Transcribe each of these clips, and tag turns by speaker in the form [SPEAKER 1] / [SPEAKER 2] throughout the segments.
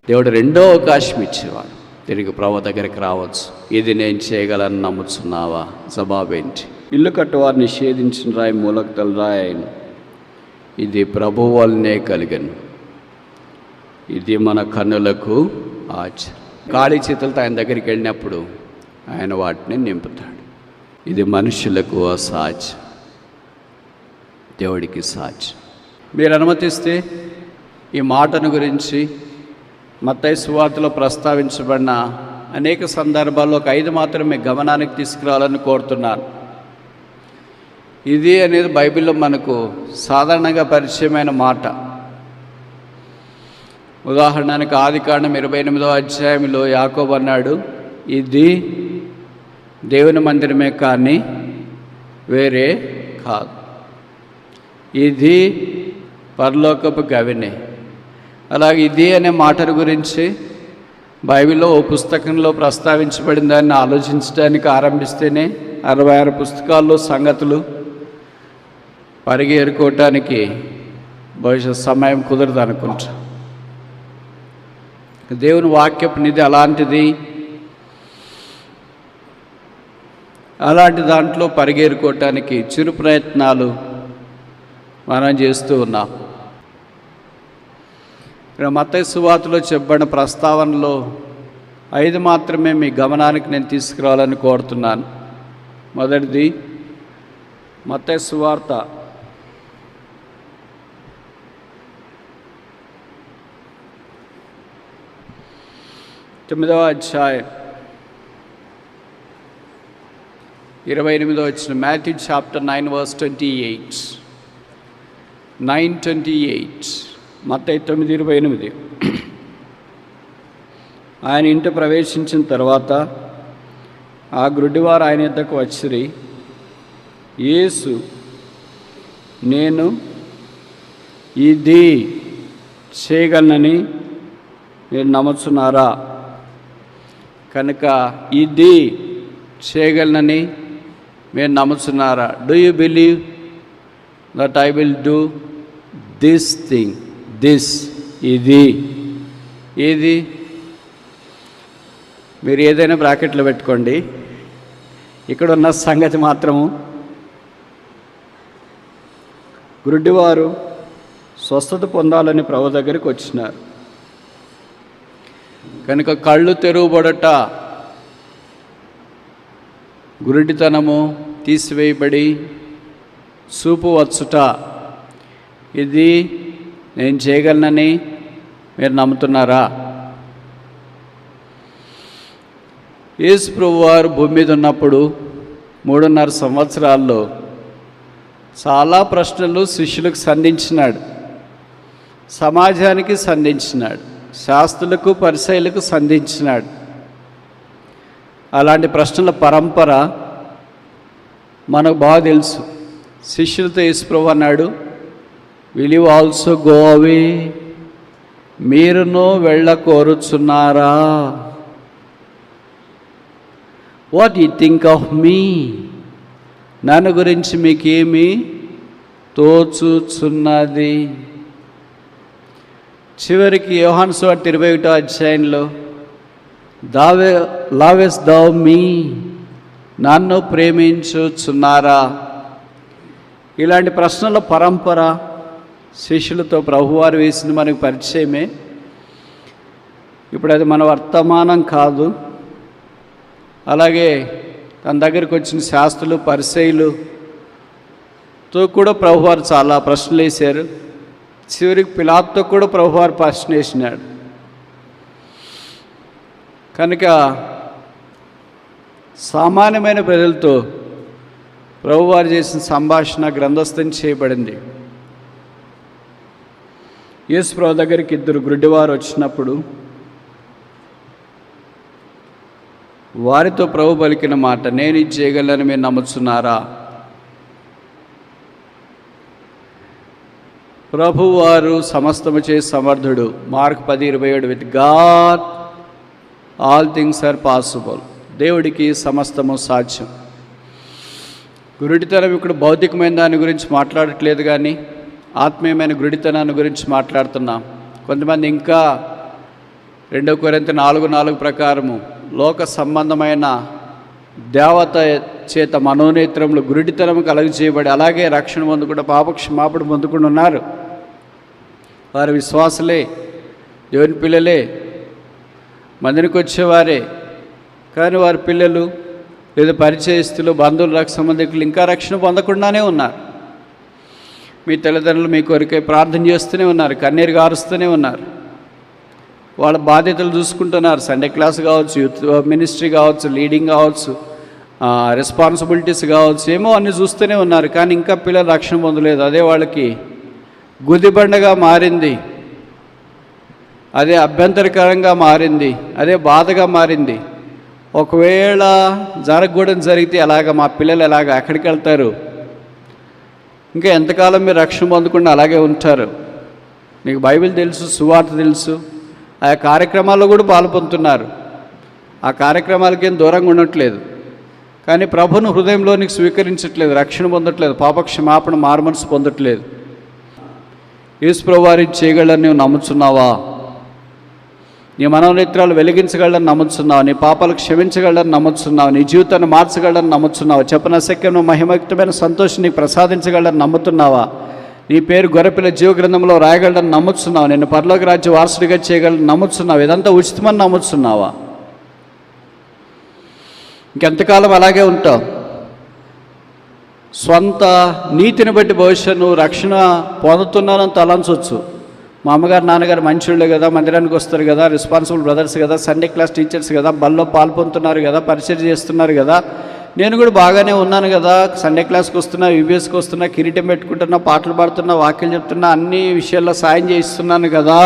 [SPEAKER 1] దేవుడు రెండో అవకాశం ఇచ్చేవాడు. తిరిగి ప్రభు దగ్గరికి రావచ్చు. ఇది నేను చేయగలను నమ్ముతున్నావా? జవాబేంటి? ఇల్లు కట్టువారు నిషేధించిన రాయి మూలకతల రాయి, ఇది ప్రభు వల్లనే కలిగను, ఇది మన కన్నులకు ఆచారం. ఖాళీ చేతులతో ఆయన దగ్గరికి వెళ్ళినప్పుడు ఆయన వాటిని నింపుతాడు. ఇది మనుషులకు అసాధ్యం, దేవుడికి సాధ్యం. మీరు అనుమతిస్తే ఈ మాటను గురించి మత్తయి సువార్తలో ప్రస్తావించబడిన అనేక సందర్భాల్లో ఒక 5 మాత్రమే గమనానికి తీసుకురావాలని కోరుతున్నాను. ఇది అనేది బైబిల్లో మనకు సాధారణంగా పరిచయమైన మాట. ఉదాహరణకి ఆదికాండం 28వ అధ్యాయంలో యాకోబు అన్నాడు, ఇది దేవుని మందిరమే కానీ వేరే కాదు, ఇది పరలోకపు గవినే. అలాగే ఇది అనే మాటల గురించి బైబిల్లో ఓ పుస్తకంలో ప్రస్తావించబడిన దాన్ని ఆలోచించడానికి ఆరంభిస్తేనే 66 పుస్తకాల్లో సంగతులు పరిగెరుకోవటానికి బహుశా సమయం కుదరదు అనుకుంటా. దేవుని వాక్యపు నిధి అలాంటిది. అలాంటి దాంట్లో పరిగెరుకోవటానికి చిరు ప్రయత్నాలు మనం చేస్తూ ఉన్నాం. ఇక్కడ మత్తయి సువార్తలో చెప్పబడిన ప్రస్తావనలో 5 మాత్రమే మీ గమనానికి నేను తీసుకురావాలని కోరుతున్నాను. మొదటిది, మత్తయి సువార్త 9వ అధ్యాయం 28వ వచనం. Matthew chapter 9 verse 28. 9:28. మత్తయి 9:28. ఆయన ఇంట ప్రవేశించిన తర్వాత ఆ గుడ్డివారు ఆయన యొద్దకు వచ్చిరి. యేసు, నేను ఇది చేయగలనని మీరు నమ్ముతున్నారా? కనుక ఇది చేయగలనని మీరు నమ్ముతున్నారా? Do you believe that I will do this thing? This, ఇది. ఏది? మీరు ఏదైనా బ్రాకెట్లో పెట్టుకోండి. ఇక్కడ ఉన్న సంగతి మాత్రము, గుడ్డివారు స్వస్థత పొందాలని ప్రభు దగ్గరికి వచ్చినారు. కనుక కళ్ళు తెరువబడట, గురుడితనము తీసివేయబడి చూపు వచ్చుట, ఇది నేను చేయగలనని మీరు నమ్ముతున్నారా? యేసు ప్రభువారు భూమి మీద ఉన్నప్పుడు 3.5 సంవత్సరాల్లో చాలా ప్రశ్నలు శిష్యులకు సంధించినాడు, సమాజానికి సంధించినాడు, శాస్త్రులకు పరిసయ్యులకు సంధించినాడు. అలాంటి ప్రశ్నల పరంపర మనకు బాగా తెలుసు. శిష్యులతో యేసు ప్రభువు అన్నాడు, will you also go away? మీరును వెళ్ళ కోరుచున్నారా? వాట్ యు థింక్ ఆఫ్ మీ? నన్ను గురించి మీకేమి తోచుచున్నది? చివరికి యోహాను సువార్త 21వ అధ్యాయంలో లవెస్ట్ దౌ మీ? నన్ను ప్రేమించుచున్నారా? ఇలాంటి ప్రశ్నల పరంపర శిష్యులతో ప్రభువారు వేసింది మనకు పరిచయమే. ఇప్పుడు అది మన వర్తమానం కాదు. అలాగే తన దగ్గరికి వచ్చిన శాస్త్రులు పరిసయ్యులతో కూడా ప్రభువారు చాలా ప్రశ్నలు వేశారు. చివరికి పిలాతుతో కూడా ప్రభువారు ప్రశ్న వేసినాడు. కనుక సామాన్యమైన ప్రజలతో ప్రభువారు చేసిన సంభాషణ గ్రంథస్థం చేయబడింది. యేసు ప్రభు దగ్గరికి 2 గుడ్డివారు వచ్చినప్పుడు వారితో ప్రభు పలికిన మాట, నేను ఇది చేయగలను మీరు నమ్ముతున్నారా? ప్రభువారు సమస్తము చే సమర్థుడు. Mark 10:27. With God all things are possible. దేవుడికి సమస్తము సాధ్యం. గురుడితనం ఇక్కడ భౌతికమైన దాని గురించి మాట్లాడట్లేదు, కానీ ఆత్మీయమైన గురుడితనాన్ని గురించి మాట్లాడుతున్నాం. కొంతమంది ఇంకా 2 కొరింథీ 4:4 ప్రకారము లోక సంబంధమైన దేవత చేత మనోనేత్రములు గురుడితనం కలుగజేయబడి అలాగే రక్షణ పొందుకుండా పాపక్షమాపణ పొందుకుండా ఉన్నారు. వారి విశ్వాసులే, దేవుని పిల్లలే, మందిరికి వచ్చేవారే, కానీ వారి పిల్లలు లేదా పరిచయస్తులు, బంధువులు, రక్షణ సంబంధికులు ఇంకా రక్షణ పొందకుండానే ఉన్నారు. మీ తల్లిదండ్రులు మీ కొరకై ప్రార్థన చేస్తూనే ఉన్నారు, కన్నీరు గారుస్తూనే ఉన్నారు, వాళ్ళ బాధ్యతలు చూసుకుంటున్నారు. సండే క్లాస్ కావచ్చు, యూత్ మినిస్ట్రీ కావచ్చు, లీడింగ్ కావచ్చు, రెస్పాన్సిబిలిటీస్ కావచ్చు, ఏమో అన్నీ చూస్తూనే ఉన్నారు. కానీ ఇంకా పిల్లలు రక్షణ పొందలేదు. అదే వాళ్ళకి గుదిబండగా మారింది, అదే అభ్యంతరకరంగా మారింది, అదే బాధగా మారింది. ఒకవేళ జరగకూడదు జరిగితే అలాగ మా పిల్లలు ఎలాగ ఎక్కడికి వెళ్తారు? ఇంకా ఎంతకాలం మీరు రక్షణ పొందకుండా అలాగే ఉంటారు? మీకు బైబిల్ తెలుసు, సువార్త తెలుసు, ఆ కార్యక్రమాల్లో కూడా పాల్పొందుతున్నారు, ఆ కార్యక్రమాలకేం దూరంగా ఉండట్లేదు. కానీ ప్రభును హృదయంలోనికి స్వీకరించట్లేదు, రక్షణ పొందట్లేదు, పాపక్షమాపణ మారుమనసు పొందట్లేదు. యేసు ప్రభువు వారు చేయగలరని నువ్వు నమ్ముతున్నావా? నీ మనోనేత్రాలు వెలిగించగలరని నమ్ముతున్నావు, నీ పాపాలు క్షమించగలరని నమ్ముతున్నావు, నీ జీవితాన్ని మార్చగలరని నమ్ముతున్నావు, చెప్పన శక్యను మహిమయుక్తమైన సంతోషం నీకు ప్రసాదించగలరని నమ్ముతున్నావా? నీ పేరు గొర్రెపిల్ల జీవ గ్రంథంలో రాయగలరని నమ్ముతున్నావు, నిన్ను పరలోక రాజ్య వారసుడిగా చేయగలరని నమ్ముతున్నావు, ఇదంతా ఉచితమని నమ్ముతున్నావా? ఇంకెంతకాలం అలాగే ఉంటావు? స్వంత నీతిని బట్టి బహుశా నువ్వు రక్షణ పొందుతున్నానని తలంచవచ్చు. మా అమ్మగారు నాన్నగారు మంచోళ్ళే కదా, మందిరానికి వస్తారు కదా, రెస్పాన్సిబుల్ బ్రదర్స్ కదా, సండే క్లాస్ టీచర్స్ కదా, బల్లో పాల్పొందుతున్నారు కదా, పరిచయం చేస్తున్నారు కదా, నేను కూడా బాగానే ఉన్నాను కదా, సండే క్లాస్కి వస్తున్నా, యూబీఎస్కి వస్తున్నా, కిరీటం పెట్టుకుంటున్నా, పాటలు పాడుతున్నా, వాక్యం చెప్తున్నా, అన్ని విషయాల్లో సాయం చేయిస్తున్నాను కదా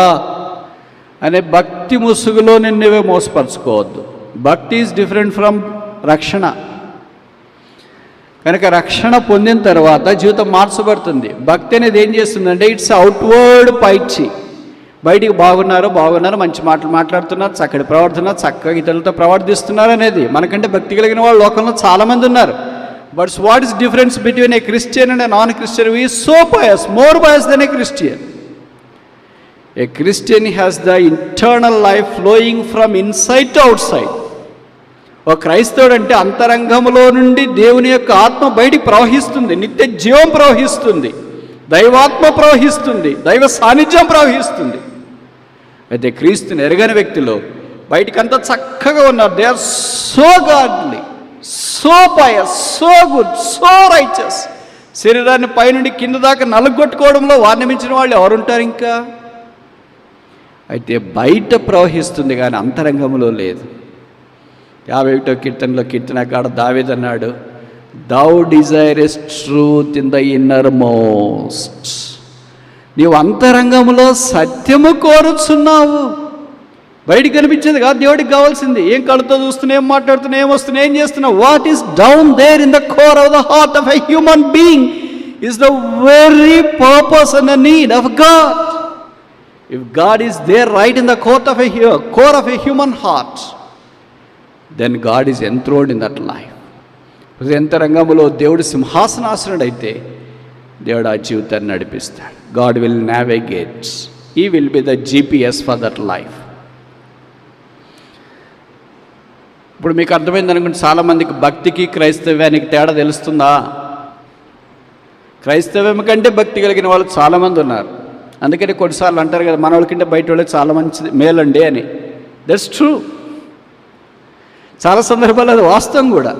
[SPEAKER 1] అనే భక్తి ముసుగులో నిన్నువే మోసపరచుకోవద్దు. భక్తి ఈజ్ డిఫరెంట్ ఫ్రమ్ రక్షణ. కనుక రక్షణ పొందిన తర్వాత జీవితం మార్చబడుతుంది. భక్తి అనేది ఏం చేస్తుందంటే ఇట్స్ అవుట్వర్డ్ పైచి, బయటికి బాగున్నారు, మంచి మాటలు మాట్లాడుతున్నారు, చక్కటి ప్రవర్తన, చక్కగా ఇతరులతో ప్రవర్తిస్తున్నారు అనేది. మనకంటే భక్తి కలిగిన వాళ్ళు లోకంలో చాలామంది ఉన్నారు. But what is difference between a Christian and a non Christian? We so pious, more pious than a Christian. A Christian has the internal life flowing from inside to outside. ఒక క్రైస్తవుడు అంటే అంతరంగంలో నుండి దేవుని యొక్క ఆత్మ బయటికి ప్రవహిస్తుంది, నిత్య జీవం ప్రవహిస్తుంది, దైవాత్మ ప్రవహిస్తుంది, దైవ సాన్నిధ్యం ప్రవహిస్తుంది. అయితే క్రీస్తుని ఎరగని వ్యక్తులు బయటికంతా చక్కగా ఉన్నారు. They are so godly, so pious, so good, so righteous. శరీరాన్ని పైనుండి కింద దాకా నలుగొట్టుకోవడంలో వారిని మించిన వాళ్ళు ఎవరుంటారు ఇంకా? అయితే బయట ప్రవహిస్తుంది కానీ అంతరంగంలో లేదు. 51వ కీర్తనలో కీర్తనకాడ దావీదు అన్నాడు, thou desirest truth in the innermost. నీవు అంతరంగంలో సత్యము కోరుచున్నావు. బయటికి కనిపించేది కాదు దేవుడికి కావాల్సింది. ఏం కళ్ళతో చూస్తున్నా, ఏం మాట్లాడుతున్నా, ఏం వస్తున్నా, ఏం చేస్తున్నా, what is down there in the core of the heart of a human being is the very purpose and the need of God. If God is there right in the core of a human heart, then God is enthroned in that life. అంతరంగంలో దేవుడు సింహాసనాసనుడైతే దేవుడు ఆ జీవితాన్ని నడిపిస్తాడు. God will navigate. He will be the GPS for that life. ఇప్పుడు మీకు అర్థమైంది అనుకుంటే చాలామందికి భక్తికి క్రైస్తవ్యానికి తేడా తెలుస్తుందా? క్రైస్తవ్యం కంటే భక్తి కలిగిన వాళ్ళు చాలామంది ఉన్నారు. అందుకని కొన్నిసార్లు అంటారు కదా, మన వాళ్ళకంటే బయట వాళ్ళే చాలా మంచిది మేలండి అని. That's true. చాలా సందర్భాలు అది వాస్తవం కూడా.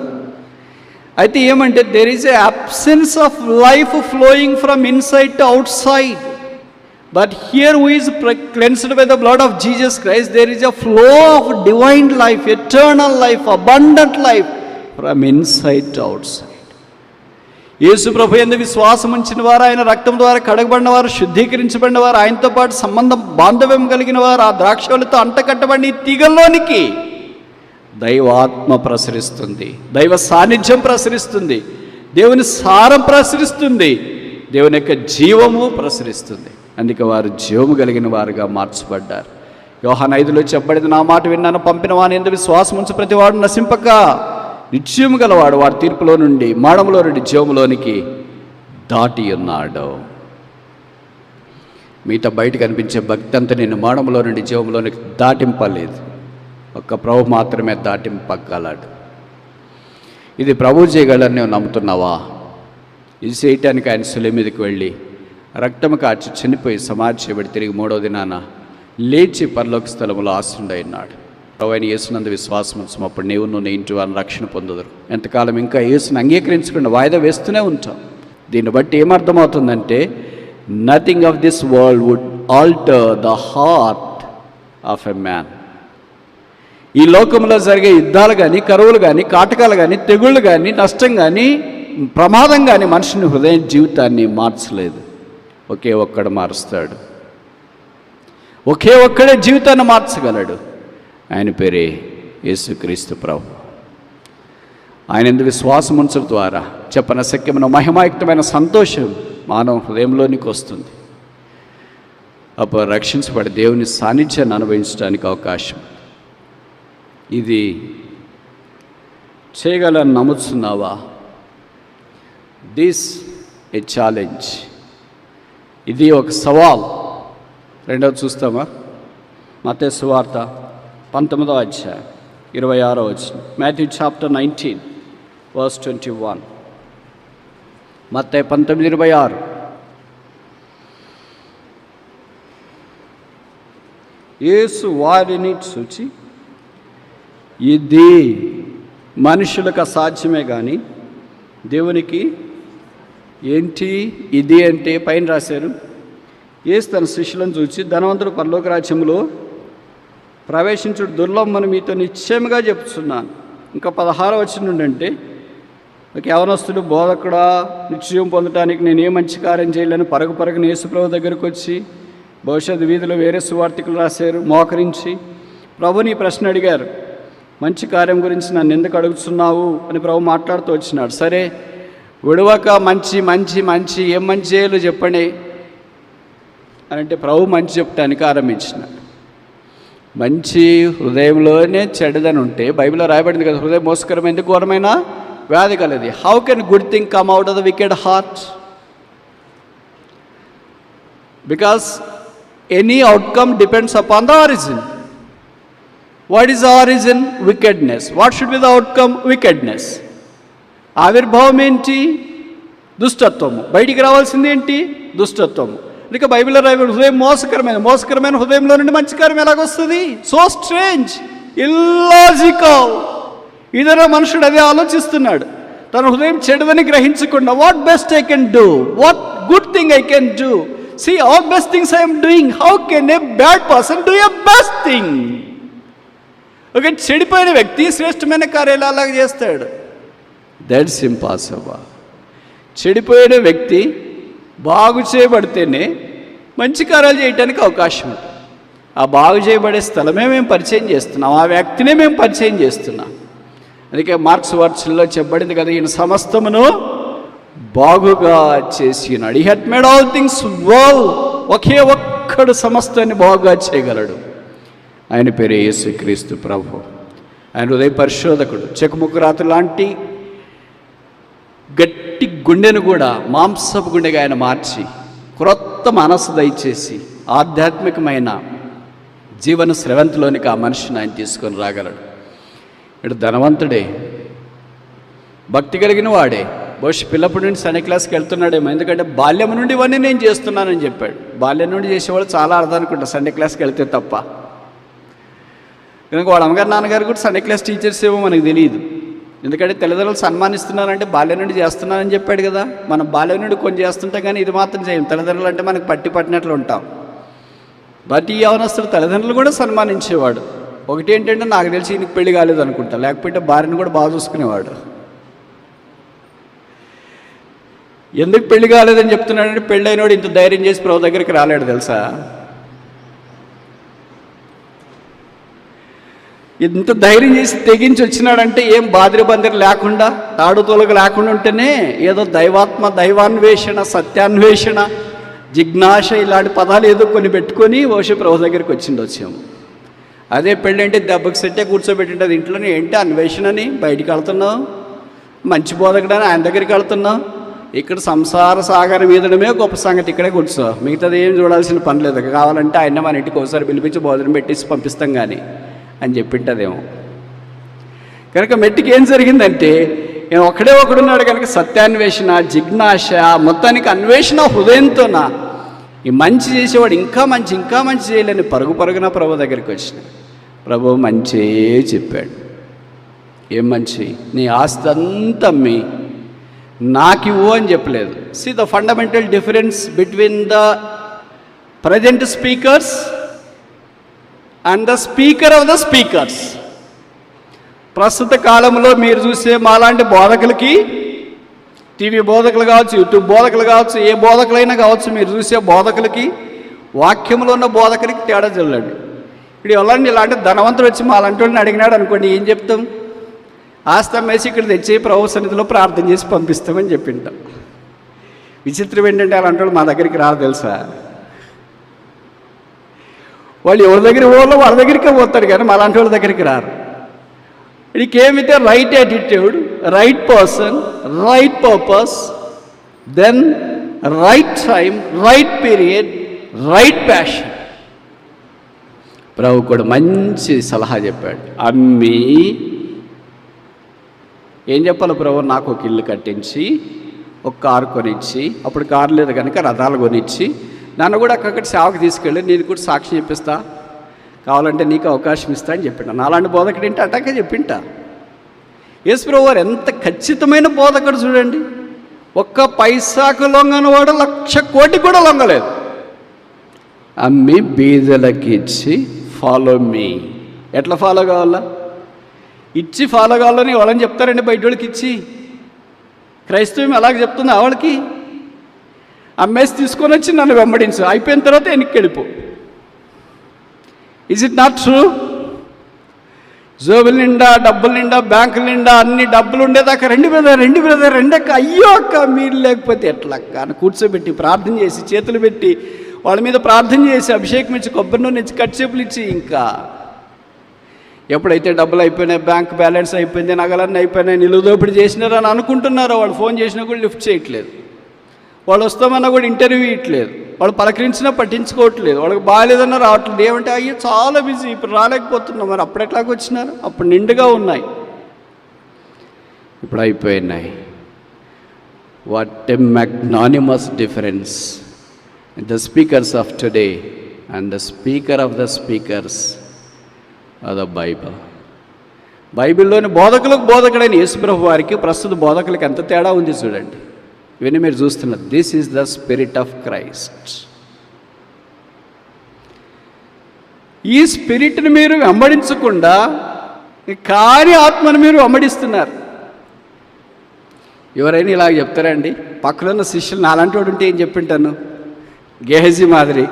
[SPEAKER 1] అయితే ఏమంటే there is a absence of life flowing from inside to outside. But here who is cleansed by the blood of Jesus Christ, there is a flow of divine life, eternal life, abundant life from inside to outside. యేసు ప్రభు యందు విశ్వాసం ఉంచిన వారు, ఆయన రక్తం ద్వారా కడగబడిన వారు, శుద్ధీకరించబడిన వారు, ఆయనతో పాటు సంబంధం బాంధవ్యం కలిగిన వారు, ఆ ద్రాక్షలతో అంటకట్టబడిన తీగల్లోనికి దైవాత్మ ప్రసరిస్తుంది, దైవ సాన్నిధ్యం ప్రసరిస్తుంది, దేవుని సారం ప్రసరిస్తుంది, దేవుని యొక్క జీవము ప్రసరిస్తుంది. అందుకే వారు జీవము కలిగిన వారుగా మార్చబడ్డారు. యోహాను 5లో చెప్పబడింది, నా మాట విన్నాను, పంపిన వాని యందు విశ్వాసం ఉంచి ప్రతివాడు నశింపక నిత్యము గలవాడు, వారి తీర్పులో నుండి మరణములో నుండి జీవములోనికి దాటి ఉన్నాడు. మిగతా బయట కనిపించే భక్తి అంతా నేను మరణంలో నుండి జీవంలోనికి దాటింపలేదు. ఒక్క ప్రభు మాత్రమే దాటింపగలడు. ఇది ప్రభు చేయగలని నువ్వు నమ్ముతున్నావా? ఇది చేయటానికి ఆయన శిలువ మీదకి వెళ్ళి రక్తము కార్చి చనిపోయి సమాధి చేయబడి తిరిగి 3వ దినాన లేచి పరలోక స్థలములో ఆశ్రయుడైనాడు. ప్రభు అయిన యేసునందు విశ్వాసం ఉంచము, అప్పుడు నీవు నీ ఇంటి వారిని రక్షణ పొందుదురు. ఎంతకాలం ఇంకా యేసుని అంగీకరించకుండా వాయిదా వేస్తూనే ఉంటాం. దీన్ని బట్టి ఏమర్థమవుతుందంటే, nothing of this world would alter the heart of a man. ఈ లోకంలో జరిగే యుద్ధాలు కానీ, కరువులు కానీ, కాటకాలు కానీ, తెగుళ్ళు కానీ, నష్టం కానీ, ప్రమాదం కానీ మనుషుని హృదయ జీవితాన్ని మార్చలేదు. ఒకే ఒక్కడు మారుస్తాడు. ఒకే ఒక్కడే జీవితాన్ని మార్చగలడు. ఆయన పేరే యేసుక్రీస్తు ప్రభు. ఆయన యందు విశ్వాసం ఉంచడం ద్వారా చెప్పనశక్యమైన మహిమాయుక్తమైన సంతోషం మానవ హృదయంలోనికి వస్తుంది. అప్పుడు రక్షించబడి దేవుని సాన్నిధ్యాన్ని అనుభవించడానికి అవకాశం. ఇది చేయగలని నమ్ముతున్నావా? This a challenge. ఇది ఒక సవాల్. రెండవది చూస్తామా? మత్తయి సువార్త 19వ అధ్యాయం 26వ వచనం. Matthew chapter 19 verse 21. మత్తయి 19:26. యేసు వారిని చూచి, ఇది మనుషులకు అసాధ్యమే కానీ దేవునికి ఏంటి? ఇది అంటే పైన రాశారు. యేసు తన శిష్యులను చూచి, ధనవంతుడు పరలోక రాజ్యంలో ప్రవేశించుడు దుర్లభమని మీతో నిశ్చయముగా చెప్తున్నాను. ఇంకా 16వ వచనం నుండి అంటే, ఒక యవనస్తుడు బోధకుడా, నిశ్చయం పొందడానికి నేను ఏ మంచి కార్యం చేయలేని పరుగున యేసుప్రభు దగ్గరకు వచ్చి, భవిష్యత్తు వీధిలో వేరే సువార్తికులు రాశారు, మోకరించి ప్రభుని ప్రశ్న అడిగారు, మంచి కార్యం గురించి నన్ను ఎందుకు అడుగుతున్నావు అని ప్రభు మాట్లాడుతూ వచ్చినాడు. సరే, విడవక మంచి మంచి మంచి ఏం మంచి చేయాలో చెప్పండి అని అంటే ప్రభు మంచి చెప్పడానికి ఆరంభించినాడు. మంచి హృదయంలోనే చెడ్డదని ఉంటే బైబిల్లో రాయబడింది కదా, హృదయం మోసకరమైంది, ఘోరమైన వ్యాధి కలది. How can good thing come out of the wicked heart? Because any outcome depends upon the origin. What is the origin? Wickedness. What should be the outcome? Wickedness. ఆవిర్భావం ఏంటి? దుష్టత్వము. బయటికి రావాల్సింది ఏంటి? దుష్టత్వము. ఇక బైబిల్లో రాయబడి హృదయం మోసకరమైన హృదయంలో నుండి మంచి కార్యం ఎలాగొస్తుంది? So strange, illogical. ఇదర మనుషుడు అదే ఆలోచిస్తున్నాడు. తన హృదయం చెడుదని గ్రహించకుండా, what best I can do, what good thing I can do, see all best things I am doing, how can a bad person do a best thing? ఒక చెడిపోయిన వ్యక్తి శ్రేష్టమైన కార్యాలు అలాగే చేస్తాడు. That's impossible. చెడిపోయిన వ్యక్తి బాగు చేయబడితేనే మంచి కార్యాలు చేయడానికి అవకాశం ఉంటుంది. ఆ బాగు చేయబడే స్థలమే మేము పరిచయం చేస్తున్నాం, ఆ వ్యక్తినే మేము పరిచయం చేస్తున్నాం. అందుకే మార్క్స్ వర్డ్స్లో చెప్పబడింది కదా, ఈయన సమస్తమును బాగుగా చేసినాడు. He had made all things well. ఒకే ఒక్కడు సమస్తాన్ని బాగుగా చేయగలడు. ఆయన పేరే యేసుక్రీస్తు ప్రభు. ఆయన హృదయ పరిశోధకుడు. చెకుముక్కు రాత్రి లాంటి గట్టి గుండెను కూడా మాంసపు గుండెగా ఆయన మార్చి క్రొత్త మనసు దయచేసి ఆధ్యాత్మికమైన జీవన స్రవంతిలోనికి ఆ మనిషిని ఆయన తీసుకొని రాగలడు. ఇటు ధనవంతుడే, భక్తి కలిగిన వాడే, బహుశా పిల్లప్పటి నుండి సండే క్లాస్కి వెళ్తున్నాడేమో, ఎందుకంటే బాల్యం నుండి ఇవన్నీ నేను చేస్తున్నానని చెప్పాడు. బాల్యం నుండి చేసేవాళ్ళు చాలా అర్థం అనుకుంటా సండే క్లాస్కి వెళ్తే తప్ప. కనుక వాళ్ళ అమ్మగారు నాన్నగారు కూడా సండే క్లాస్ టీచర్స్ ఏమో మనకు తెలియదు. ఎందుకంటే తల్లిదండ్రులు సన్మానిస్తున్నారంటే బాల్యం నుండి చేస్తున్నానని చెప్పాడు కదా. మనం బాల్యం నుండి కొన్ని చేస్తుంటాం కానీ ఇది మాత్రం చేయం. తల్లిదండ్రులు అంటే మనకు పట్టినట్లు ఉంటాం. బట్ ఈ యవనస్తుడు తల్లిదండ్రులు కూడా సన్మానించేవాడు. ఒకటి ఏంటంటే, నాకు తెలిసి ఈయనకి పెళ్లి కాలేదు అనుకుంటా, లేకపోతే భార్యను కూడా బాగా చూసుకునేవాడు. ఎందుకు పెళ్లి కాలేదని చెప్తున్నాడంటే, పెళ్ళైనవాడు ఇంత ధైర్యం చేసి ప్రభు దగ్గరికి రాలేడు తెలుసా. ఇంత ధైర్యం చేసి తెగించి వచ్చినాడంటే ఏం బాదిరి లేకుండా, తాడుతోలకు లేకుండా ఉంటేనే ఏదో దైవాన్వేషణ, సత్యాన్వేషణ, జిజ్ఞాస ఇలాంటి పదాలు ఏదో కొన్ని పెట్టుకొని ఓషే ప్రభు దగ్గరికి వచ్చాము. అదే పెళ్ళి అంటే దెబ్బకి సెట్టే కూర్చోబెట్టింటుంది ఇంట్లోనే. ఏంటి అన్వేషణ అని బయటికి వెళ్తున్నావు, మంచి బోధకుడని ఆయన దగ్గరికి వెళ్తున్నావు, ఇక్కడ సంసార సాగరం ఈదడమే గొప్ప సంగతి, ఇక్కడే కూర్చో, మిగతాది ఏం చూడాల్సిన పని లేదు, కావాలంటే ఆయన మన ఇంటికి ఒకసారి పిలిపించి భోజనం పెట్టేసి పంపిస్తాం కానీ అని చెప్పింటదేమో. కనుక మెట్టికి ఏం జరిగిందంటే, నేను ఒకడే ఒకడున్నాడు కనుక సత్యాన్వేషణ, జిజ్ఞాస, మొత్తానికి అన్వేషణ హృదయంతోన ఈ మంచి చేసేవాడు ఇంకా మంచి చేయలేని పరుగున ప్రభు దగ్గరికి వచ్చిన. ప్రభు మంచే చెప్పాడు. ఏం మంచి? నీ ఆస్తి అంతా అమ్మి నాకు ఇవ్వు అని చెప్పలేదు. See the fundamental difference between the present speakers and the speaker of the speakers. ప్రస్తుత కాలంలో మీరు చూసే మాలాంటి బోధకులకి, టీవీ బోధకులు కావచ్చు, యూట్యూబ్ బోధకులు కావచ్చు, ఏ బోధకులైనా కావచ్చు, మీరు చూసే బోధకులకి, వాక్యంలో ఉన్న బోధకులకి తేడా చూడండి. ఇప్పుడు ఎవరండి ఇలాంటి ధనవంతుడు వచ్చి మాలాంటి వాళ్ళని అడిగినాడు అనుకోండి, ఏం చెప్తాం? ఆస్తి అమ్మేసి ఇక్కడ తెచ్చి ప్రభు సన్నిధిలో ప్రార్థన చేసి పంపిస్తామని చెప్పింటాం. విచిత్రం ఏంటంటే అలాంటి వాళ్ళు మా దగ్గరికి రారు తెలుసా. వాళ్ళు ఎవరి దగ్గర పోవాలో వాళ్ళ దగ్గరికే పోతారు కానీ మా అలాంటి వాళ్ళ దగ్గరికి రారు. It came with a right attitude, right person, right purpose, then right time, right period, right passion. ప్రభు కూడా మంచి సలహా చెప్పాడు. అమ్మి ఏం చెప్పాలి ప్రభు? నాకు ఒక ఇల్లు కట్టించి, ఒక కారు కొనిచ్చి, అప్పుడు కారు లేదు కనుక రథాలు కొనిచ్చి, నన్ను కూడా అక్కడికి సేవకు తీసుకెళ్ళి నేను కూడా సాక్షి చెప్పిస్తా, కావాలంటే నీకు అవకాశం ఇస్తా అని చెప్పింటా. నాలాంటి బోధకుడు ఏంటి అటాకే చెప్పింటా. యేసుప్రభు వారు ఎంత ఖచ్చితమైన బోధకుడు చూడండి. ఒక్క పైసాకు లొంగని వాడు 1,00,000 కోటి కూడా లొంగలేదు. అమ్మి బీదలకి ఇచ్చి ఫాలో మీ. ఎట్లా ఫాలో కావాలా? ఇచ్చి ఫాలో కావాలని వాళ్ళని చెప్తారండి బయట వాళ్ళకి ఇచ్చి. క్రైస్తవం ఎలాగ చెప్తుంది వాళ్ళకి? అమ్మేసి తీసుకొని వచ్చి నన్ను వెంబడించు, అయిపోయిన తర్వాత వెనక్కి వెళ్ళిపో. Is it not true? జోబుల నిండా, డబ్బుల నిండా, బ్యాంకుల నిండా అన్ని డబ్బులు ఉండేదాకా రెండు బ్రదర్ రెండక్క, అయ్యో అక్క మీరు లేకపోతే ఎట్లా అక్క అని కూర్చోబెట్టి ప్రార్థన చేసి, చేతులు పెట్టి వాళ్ళ మీద ప్రార్థన చేసి, అభిషేకం ఇచ్చి, కొబ్బరి నూనె ఇచ్చి, కట్చేపులు ఇచ్చి, ఇంకా ఎప్పుడైతే డబ్బులు అయిపోయినాయి, బ్యాంక్ బ్యాలెన్స్ అయిపోయింది, నగలన్నీ అయిపోయినాయి, నిలువ దోపిడీ చేసినారు అని అనుకుంటున్నారో, వాళ్ళు ఫోన్ చేసినా కూడా లిఫ్ట్ చేయట్లేదు, వాళ్ళు వస్తామన్నా కూడా ఇంటర్వ్యూ ఇవ్వట్లేదు, వాళ్ళు పలకరించినా పట్టించుకోవట్లేదు, వాళ్ళకి బాగాలేదన్నా రావట్లేదు. ఏమంటే అయ్యో చాలా బిజీ, ఇప్పుడు రాలేకపోతున్నాం. మరి అప్పుడు ఎట్లాగ వచ్చినారు? అప్పుడు నిండుగా ఉన్నాయి, ఇప్పుడు అయిపోయినాయి. What a magnanimous difference the speakers of today and the speaker of the speakers of the Bible. బైబిల్లోని బోధకుడైన యేసుప్రభు వారికి ప్రస్తుత బోధకులకి ఎంత తేడా ఉంది చూడండి. ఇవన్నీ మీరు చూస్తున్నారు. This is the spirit of Christ. ఈ స్పిరిట్ని మీరు వెంబడించకుండా కాని ఆత్మను మీరు వెంబడిస్తున్నారు. ఎవరైనా ఇలాగ చెప్తారండి? పక్కనున్న శిష్యులు నాలాంటి వాడు ఉంటే ఏం చెప్పింటాను? గేహజీ మాదిరి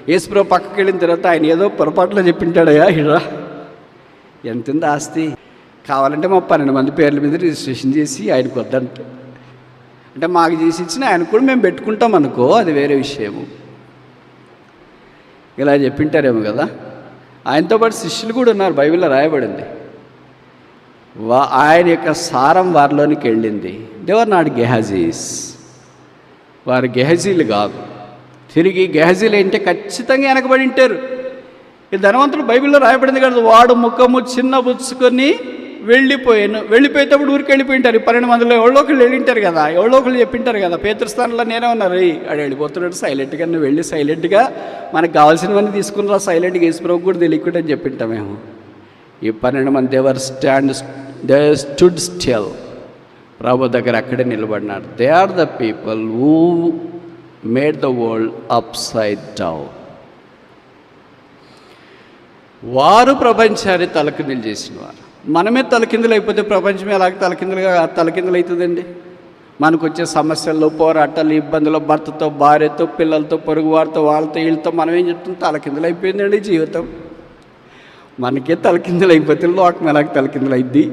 [SPEAKER 1] యేసుప్రభు పక్కకి వెళ్ళిన తర్వాత ఆయన ఏదో పొరపాటులో చెప్పింటాడయా, ఇరా ఎంతుంది ఆస్తి, కావాలంటే మా 12 మంది పేర్ల మీద రిజిస్ట్రేషన్ చేసి ఆయనకు వద్దంటే, అంటే మాకు చేసి ఇచ్చిన ఆయన కూడా మేము పెట్టుకుంటాం అనుకో, అది వేరే విషయము. ఇలా చెప్పింటారేమో కదా. ఆయనతో పాటు శిష్యులు కూడా ఉన్నారు, బైబిల్లో రాయబడింది. ఆయన యొక్క సారం వారిలోనికి వెళ్ళింది. దేవర్ నాట్ గెహజీస్, వారు గెహజీలు కాదు. తిరిగి గెహజీలు అంటే ఖచ్చితంగా వెనకబడి ఉంటారు. ఈ ధనవంతుడు బైబిల్లో రాయబడింది కదా, వాడు ముఖము చిన్న బుచ్చుకొని వెళ్ళిపోయేటప్పుడు ఊరికి వెళ్ళిపోయింటారు. 12 మందిలో ఎవరో ఒకళ్ళు వెళ్ళింటారు కదా, ఎవరో ఒకళ్ళు చెప్పింటారు కదా. పేతురుస్థానంలో నేనే ఉన్నారు, ఆడు వెళ్ళిపోతున్నాడు సైలెంట్గా, నువ్వు వెళ్ళి సైలెంట్గా మనకు కావాల్సినవన్నీ తీసుకుని రా, సైలెంట్గా యేసుప్రభువు కూడా తెలియకుండా అని చెప్పింటాం మేము. ఈ 12 మంది దే స్టూడ్ స్టిల్. ప్రభు దగ్గర అక్కడే నిలబడినారు. They are the people who made the world upside down. వారు ప్రపంచాన్ని తలకిందులు చేసిన వారు. మనమే తలకిందులు అయిపోతే ప్రపంచమే ఎలాగ తలకిందులు అవుతుందండి? మనకు వచ్చే సమస్యల్లో, పోరాటాలు, ఇబ్బందులు, భర్తతో, భార్యతో, పిల్లలతో, పొరుగు వారితో, వాళ్ళతో, వీళ్ళతో మనం ఏం చెప్తాం? తలకిందులు అయిపోయిందండి జీవితం. మనకే తలకిందులు అయిపోతే లోకం ఎలాగ తలకిందులు అయింది?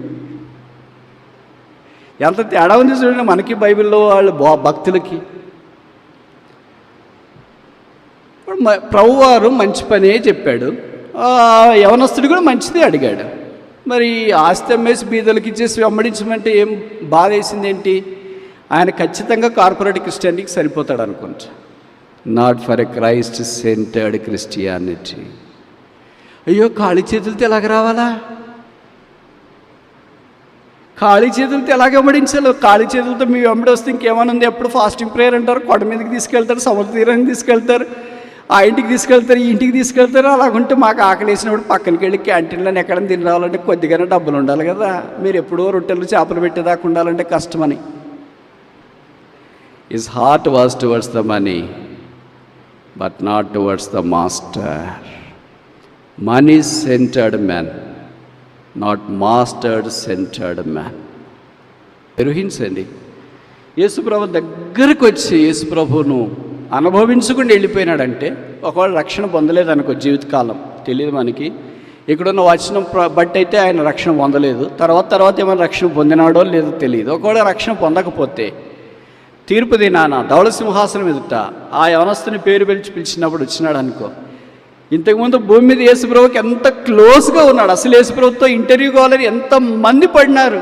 [SPEAKER 1] ఎంత తేడా ఉంది చూడండి మనకి, బైబిల్లో వాళ్ళు భక్తులకి. ప్రభువారు మంచి పనే చెప్పాడు, యవనస్తుడు కూడా మంచిదే అడిగాడు. మరి ఆస్తి అమ్మేసి బీదలకి ఇచ్చేసి వెంబడించమంటే ఏం బాధ వేసింది ఏంటి? ఆయన ఖచ్చితంగా కార్పొరేట్ క్రిస్టియానిటీకి సరిపోతాడు అనుకుంటా. Not for a Christ centred Christianity. అయ్యో ఖాళీ చేతులతో ఎలాగ రావాలా? ఖాళీ చేతులతో ఎలాగ వెంబడించాలో? ఖాళీ చేతులతో మీ వెంబడి వస్తే ఇంకేమైనా ఉంది? ఎప్పుడు ఫాస్టింగ్ ప్రేయర్ అంటారు, కొండ మీదకి తీసుకెళ్తారు, సముద్ర తీరానికి తీసుకెళ్తారు, ఆ ఇంటికి తీసుకెళ్తారు, ఈ ఇంటికి తీసుకెళ్తారు. అలాగుంటే మాకు ఆకలి వేసినప్పుడు పక్కనకి వెళ్ళి క్యాంటీన్లో ఎక్కడైనా తిని రావాలంటే కొద్దిగానే డబ్బులు ఉండాలి కదా. మీరు ఎప్పుడో రొట్టెలు చేపలు పెట్టేదాకా ఉండాలంటే కష్టమని. His heart was towards the money but not towards the master. Money centred man, not mastered centred man. నిర్వహించండి. యేసుప్రభు దగ్గరకు వచ్చి యేసుప్రభును అనుభవించుకుని వెళ్ళిపోయినాడంటే, ఒకవేళ రక్షణ పొందలేదనుకో జీవితకాలం, తెలియదు మనకి. ఇక్కడున్న వచనం బట్టి అయితే ఆయన రక్షణ పొందలేదు. తర్వాత ఏమైనా రక్షణ పొందినాడో లేదో తెలియదు. ఒకవేళ రక్షణ పొందకపోతే తీర్పు దినాన ధవళ సింహాసనం ఎదుట ఆ యవనస్తుని పేరు పిలిచినప్పుడు వచ్చినాడు అనుకో. ఇంతకుముందు భూమి మీద యేసుప్రభుకి ఎంత క్లోజ్గా ఉన్నాడు. అసలు యేసుప్రభుతో ఇంటర్వ్యూ కావాలని ఎంతమంది పడినారు.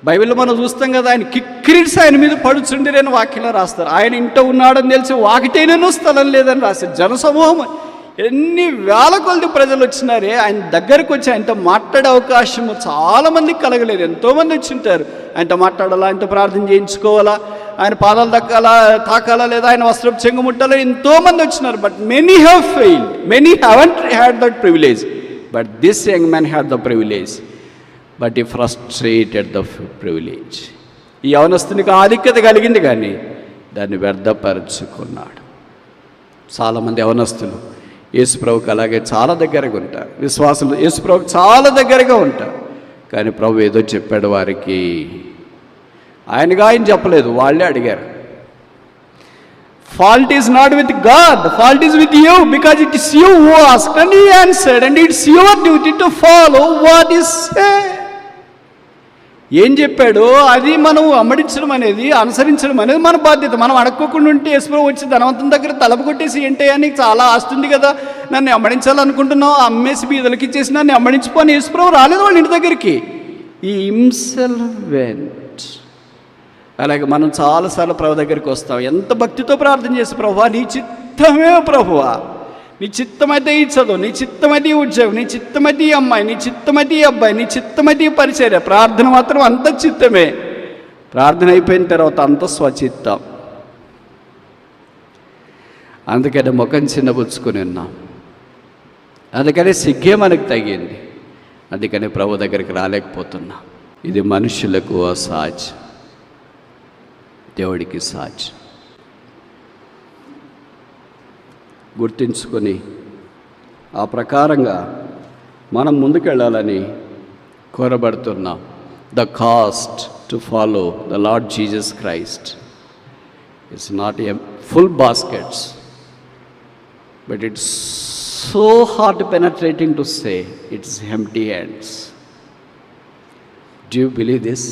[SPEAKER 1] బైబిల్లో మనం చూస్తాం కదా, ఆయన కిక్కిరిట్స్ ఆయన మీద పడుచుండిరని వాక్యంలో రాస్తారు. ఆయన ఇంట ఉన్నాడని తెలిసి వాకిటైనను స్థలం లేదని రాశారు. జనసమూహం ఎన్ని వేల కొలది ప్రజలు వచ్చినారే, ఆయన దగ్గరకు వచ్చి ఆయనతో మాట్లాడే అవకాశం చాలామందికి కలగలేదు. ఎంతోమంది వచ్చింటారు. ఆయనతో మాట్లాడాలా, ఆయనతో ప్రార్థన చేయించుకోవాలా, ఆయన పాదాలు తాకాలా, లేదా ఆయన వస్త్రం చెంగుముట్టాలా, ఎంతోమంది వచ్చినారు. But many have failed, many haven't had that privilege. But this young man had the privilege, but ఈ ఫ్రస్ట్రేటెడ్ ద ప్రివిలేజ్. ఈ యవనస్తునికి ఆధిక్యత కలిగింది కానీ దాన్ని వ్యర్థపరుచుకున్నాడు. చాలామంది యవనస్తులు యేసుప్రభుకి అలాగే చాలా దగ్గరగా ఉంటారు. విశ్వాసులు యేసుప్రభుకి చాలా దగ్గరగా ఉంటారు. కానీ ప్రభు ఏదో చెప్పాడు వారికి, ఆయన చెప్పలేదు, వాళ్ళే అడిగారు. Fault is not with God, fault is with you, because it is you who asked and he answered, and it's your duty to follow what is said. ఏం చెప్పాడో అది మనం అమ్మడించడం అనేది, అనుసరించడం అనేది మన బాధ్యత. మనం అడక్కోకుండా ఉంటే యేసుప్రభు వచ్చి ధనవంతుని దగ్గర తలపు కొట్టేసి, ఏంటే నీకు చాలా ఆస్తుంది కదా, నన్ను అమ్మడించాలనుకుంటున్నావు, అమ్మేసి బీదలకి ఇచ్చేసి నన్ను అమ్మడించిపోని యేసుప్రభు రాలేదు వాళ్ళ ఇంటి దగ్గరికి. ఈ హిమ్సెల్ఫ్ వెంట్. అలాగే మనం చాలాసార్లు ప్రభు దగ్గరికి వస్తాం, ఎంత భక్తితో ప్రార్థన చేసి, ప్రభువా నీ చిత్తమే, ప్రభువా నీ చిత్తమైతే ఈ చదువు, నీ చిత్తమైతే ఈ ఉద్యోగం, నీ చిత్తమైతే ఈ అమ్మాయి, నీ చిత్తమైతే ఈ అబ్బాయి, నీ చిత్తమైతే ఈ పరిచర్య. ప్రార్థన మాత్రం అంత చిత్తమే. ప్రార్థన అయిపోయిన తర్వాత అంత స్వచిత్తం. అందుకని ముఖం చిన్నబుచ్చుకొని ఉన్నాం. అందుకని సిగ్గే మనకు తగింది. అందుకని ప్రభు దగ్గరికి రాలేకపోతున్నాం. ఇది మనుషులకు అసాధ్యం, దేవుడికి సాధ్యం. గుర్తించుకొని ఆ ప్రకారంగా మనం ముందుకెళ్ళాలని కోరబడుతున్నాం. The cost to follow the Lord Jesus Christ it's not a full baskets, but it's so heart penetrating to say it's empty hands. Do you believe this?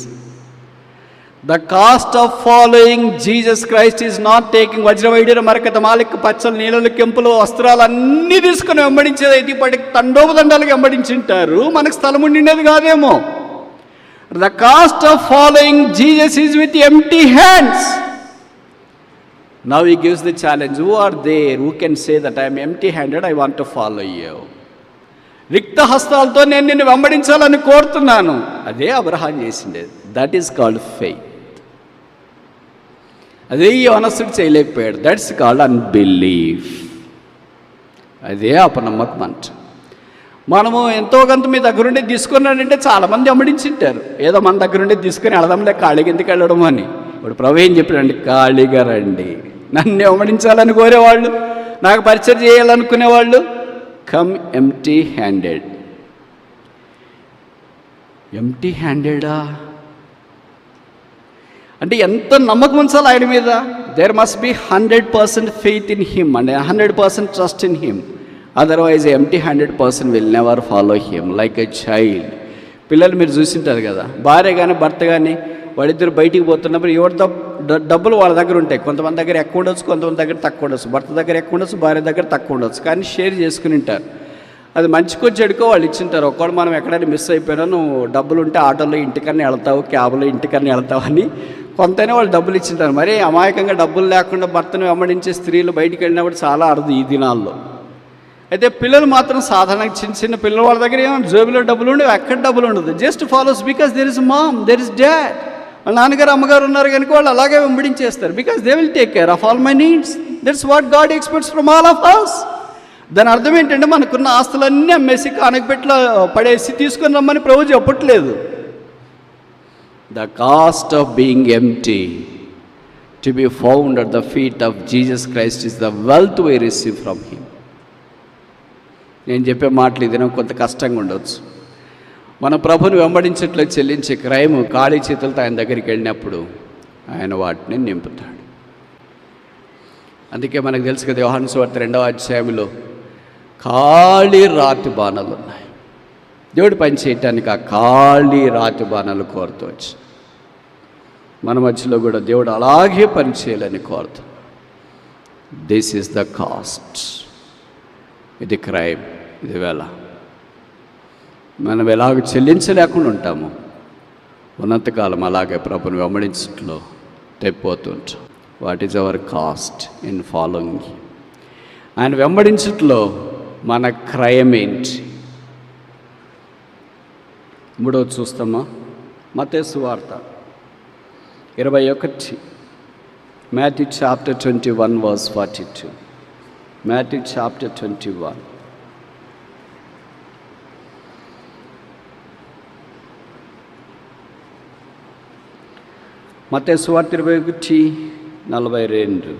[SPEAKER 1] The cost of following Jesus Christ is not taking వజ్రవైడ్యుల మరకత మాలిక పచ్చలు నీళ్ళలు కెంపులు వస్త్రాలు అన్నీ తీసుకుని వెంబడించేది. అయితే ఇప్పటికి తండోపదండాలకు వెంబడించుంటారు, మనకు స్థలం ఉండినది కాదేమో. The cost of following Jesus is with empty hands. Now he gives the challenge. Who are there who can say that I am empty handed, I want to follow you? రిక్త హస్తాలతో నేను నిన్ను వెంబడించాలని కోరుతున్నాను. అదే అబ్రహాం చేసిండేది. That is called faith. అదే ఈ యవనస్తుడు చేయలేకపోయాడు. That's called unbelief. అదే అపనమ్మకం అంట. మనము ఎంతో కొంత మీ దగ్గరుండి తీసుకున్నాడంటే చాలామంది అమ్మడించింటారు. ఏదో మన దగ్గరుండి తీసుకుని వెళదాంలే, ఖాళీగా ఎందుకు వెళ్ళడం అని. ఇప్పుడు ప్రభు ఏం చెప్పాడండి? ఖాళీగా రండి. నన్ను అమ్మడించాలని కోరేవాళ్ళు, నాకు పరిచయం చేయాలనుకునేవాళ్ళు, కమ్ ఎంప్టీ హ్యాండెడ్. ఎంప్టీ హ్యాండెడా అంటే ఎంత నమ్మకం ఉంచాలి ఆయన మీద? There must be 100% faith in him and 100% trust in him. Otherwise empty handed person will never follow him like a child. పిల్లలు మీరు చూసింటారు కదా, భార్య కానీ భర్త కానీ వాళ్ళిద్దరు బయటికి పోతున్నప్పుడు ఎవరి డబ్బులు వాళ్ళ దగ్గర ఉంటాయి. కొంతమంది దగ్గర ఎక్కువ ఉండొచ్చు, కొంతమంది దగ్గర తక్కువ ఉండొచ్చు. భర్త దగ్గర ఎక్కువ ఉండొచ్చు, భార్య దగ్గర తక్కువ ఉండొచ్చు, కానీ షేర్ చేసుకుని ఉంటారు. అది మంచికో చెడుకో వాళ్ళు ఇచ్చింటారు. ఒక్కడు మనం ఎక్కడైనా మిస్ అయిపోయినా, నువ్వు డబ్బులు ఉంటే ఆటోలో ఇంటికన్నా వెళ్తావు, క్యాబ్లో ఇంటికన్నా వెళ్తావు అని కొంతైనా వాళ్ళు డబ్బులు ఇచ్చింటారు. మరీ అమాయకంగా డబ్బులు లేకుండా భర్తను వెంబడించే స్త్రీలు బయటికి వెళ్ళినప్పుడు చాలా అరుదు ఈ దినాల్లో. అయితే పిల్లలు మాత్రం సాధారణంగా చిన్న చిన్న పిల్లల వాళ్ళ దగ్గర ఏమో జేబులో డబ్బులు ఉండవు, ఎక్కడ డబ్బులు ఉండదు. Just follows because there is mom, there is dad. వాళ్ళ నాన్నగారు అమ్మగారు ఉన్నారు కనుక వాళ్ళు అలాగే వెంబడించేస్తారు. Because they will take care of all my needs. That's what God expects from all of us. దాని అర్థం ఏంటంటే మనకున్న ఆస్తులన్నీ అమ్మేసి కానకపెట్లో పడేసి తీసుకొని రమ్మని ప్రభు చెప్పట్లేదు. The cost of being empty to be found at the feet of Jesus Christ is the wealth we receive from him. నేను చెప్పే మాటలు ఇది కొంత కష్టంగా ఉండవచ్చు. మన ప్రభుని వెంబడించట్లో చెల్లించే క్రయము ఖాళీ చేతులతో ఆయన దగ్గరికి వెళ్ళినప్పుడు ఆయన వాటిని నింపుతాడు. అందుకే మనకు తెలుసు కదా, యోహాను సువార్త 2వ అధ్యాయంలో ఖాళీ రాతి బాణాలు ఉన్నాయి. దేవుడి పని చేయటానికి ఆ ఖాళీ రాతి బాణాలు కోరుతూ వచ్చి మన మధ్యలో కూడా దేవుడు అలాగే పని చేయాలని కోరుతాం. This is the cost. ఇది క్రైమ్, ఇది వేళ. మనం ఎలాగ చెల్లించలేకుండా ఉంటాము, ఉన్నంతకాలం అలాగే ప్రభుని వెంబడించట్లో తెప్పిపోతుంటాం. What is our cost in following? ఆయన వెంబడించట్లో మన క్రయం ఏంటి? 3వ చూస్తామా? మత్తయి సువార్త 21. Matthew chapter 21 verse 42. Matthew chapter 21. మత్తయి సువార్త 21:42.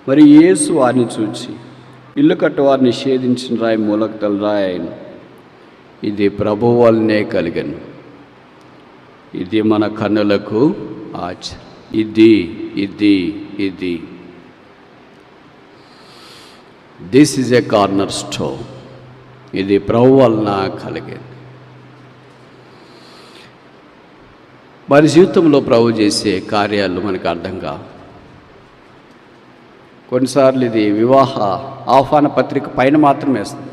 [SPEAKER 1] మరి యేసు వారిని చూచి, ఇల్లు కట్టువారు నిషేధించిన రాయి మూలకు తల రాయి, ఇది ప్రభువు వల్లనే కలిగను, ఇది మన కన్నులకు ఇది ఇది ఇది this is a corner stone. ఇది ప్రభు వలన కలిగేది. వారి జీవితంలో ప్రభు చేసే కార్యాలు మనకు అర్థం కావు. కొన్నిసార్లు ఇది వివాహ ఆహ్వాన పత్రిక పైన మాత్రమే వేస్తుంది.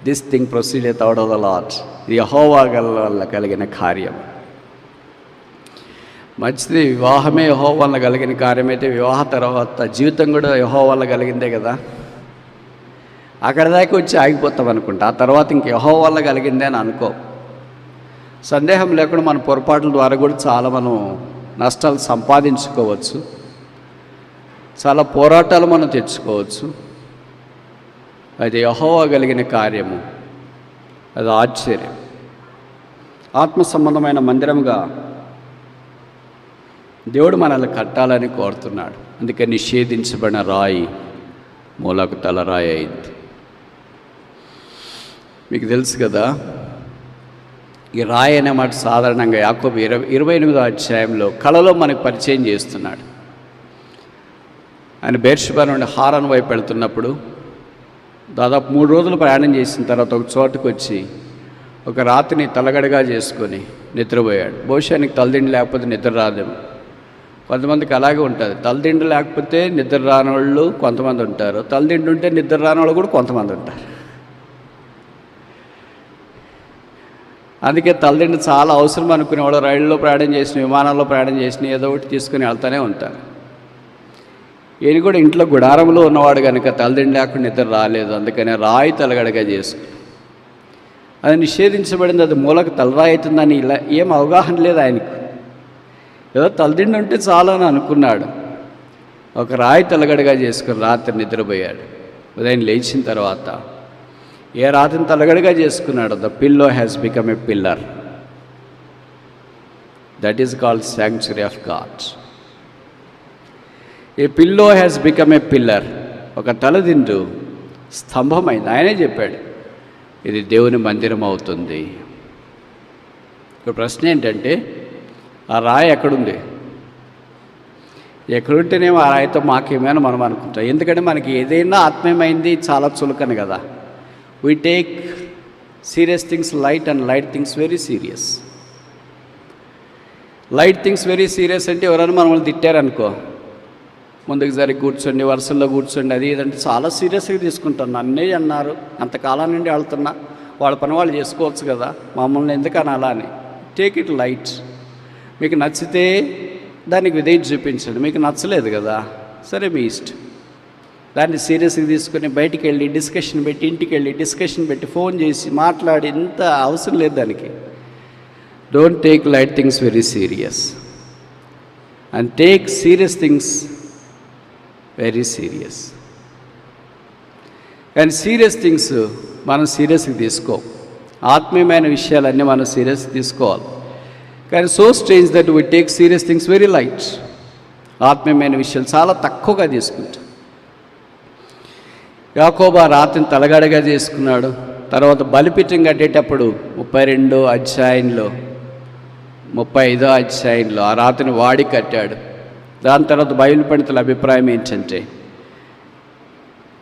[SPEAKER 1] This thing proceedeth out of the Lord. ఇది యెహోవా వల్ల కలిగిన కార్యం. మంచిది, వివాహమే యెహోవా వల్ల కలిగిన కార్యమైతే వివాహ తర్వాత జీవితం కూడా యెహోవా వల్ల కలిగిందే కదా. అక్కడ దాకా వచ్చి ఆగిపోతాం అనుకుంటా. ఆ తర్వాత ఇంక యెహోవా వల్ల కలిగిందే అని అనుకో. సందేహం లేకుండా మన పొరపాట్ల ద్వారా కూడా చాలా మనం నష్టాలు సంపాదించుకోవచ్చు, చాలా పోరాటాలు మనం తెచ్చుకోవచ్చు. అది యెహోవా కలిగిన కార్యము, అది ఆశ్చర్యం. ఆత్మ సంబంధమైన మందిరముగా దేవుడు మనల్ని కట్టాలని కోరుతున్నాడు. అందుకే నిషేధించబడిన రాయి మూలకు తలరాయి అయింది. మీకు తెలుసు కదా, ఈ రాయి అనే మాట సాధారణంగా యాకోబు 28వ అధ్యాయంలో కళలో మనకు పరిచయం చేస్తున్నాడు. ఆయన బెర్షెబా నుండి హారాను వైపు వెళ్తున్నప్పుడు దాదాపు 3 రోజులు ప్రయాణం చేసిన తర్వాత ఒక చోటుకు వచ్చి ఒక రాత్రిని తలగడగా చేసుకొని నిద్రపోయాడు. బహుశా నీకు తలదిండి లేకపోతే నిద్ర రాదేమో. కొంతమందికి అలాగే ఉంటుంది. తలదిండి లేకపోతే నిద్ర రాని వాళ్ళు కొంతమంది ఉంటారు, తలదిండి ఉంటే నిద్ర రాని వాళ్ళు కూడా కొంతమంది ఉంటారు. అందుకే తలదిండి చాలా అవసరం అనుకునేవాళ్ళు రైళ్ళలో ప్రయాణం చేసిన, విమానాల్లో ప్రయాణం చేసిన ఏదో ఒకటి తీసుకుని వెళ్తూనే ఉంటారు. ఈయన కూడా ఇంట్లో గుడారంలో ఉన్నవాడు కనుక తలదిండి లేకుండా నిద్ర రాలేదు. అందుకనే రాయి తలగడగా చేసుకుని, అది నిషేధించబడింది. అది మూలకు తలరాయి అవుతుందని ఇలా ఏం అవగాహన లేదు ఆయనకు. ఏదో తలదిండి ఉంటే చాలని అనుకున్నాడు. ఒక రాయి తలగడగా చేసుకుని రాత్రి నిద్రపోయాడు. ఉదయం లేచిన తర్వాత ఏ రాత్రిని తలగడగా చేసుకున్నాడు? The pillow has become a pillar. That is called sanctuary of God. A pillow has become a pillar. ఒక తలదిండు స్తంభమైంది. ఆయనే చెప్పాడు ఇది దేవుని మందిరం అవుతుంది. ఇప్పుడు ప్రశ్న ఏంటంటే, ఆ రాయి ఎక్కడుంది? ఎక్కడుంటేనేమో ఆ రాయితో మాకేమైనా మనం అనుకుంటాం. ఎందుకంటే మనకి ఏదైనా ఆత్మీయమైంది చాలా చులకన కదా. We take serious things light and light things very serious. Light things very serious అంటే ఎవరైనా మనల్ని తిట్టారనుకో, ముందుకు జరిగి కూర్చోండి, వరుసల్లో కూర్చోండి, అది ఇదంటే చాలా సీరియస్గా తీసుకుంటాను. నన్నే అన్నారు, అంతకాలం నుండి వెళ్తున్నా, వాళ్ళ పని వాళ్ళు చేసుకోవచ్చు కదా, మమ్మల్ని ఎందుకని అలా అని. Take it light. మీకు నచ్చితే దానికి విధేయత చూపించండి, మీకు నచ్చలేదు కదా, సరే మీ ఇష్టం. దాన్ని సీరియస్గా తీసుకొని బయటికి వెళ్ళి డిస్కషన్ పెట్టి, ఇంటికి వెళ్ళి డిస్కషన్ పెట్టి, ఫోన్ చేసి మాట్లాడి, ఇంత అవసరం లేదు దానికి. Don't take light things very serious and take serious things very serious. కానీ సీరియస్ థింగ్స్ మనం సీరియస్గా తీసుకోం. ఆత్మీయమైన విషయాలన్నీ మనం సీరియస్గా తీసుకోవాలి. కానీ so strange that we take serious things very light. ఆత్మీయమైన విషయాలు చాలా తక్కువగా తీసుకుంటాం. యాకోబు ఆ రాత్రిని తలగడగా చేసుకున్నాడు. తర్వాత బలిపీఠం కట్టేటప్పుడు 32వ అధ్యాయంలో 35వ అధ్యాయంలో ఆ రాత్రిని వాడి కట్టాడు. దాని తర్వాత బైబిల్ పండితుల అభిప్రాయం ఏంటంటే,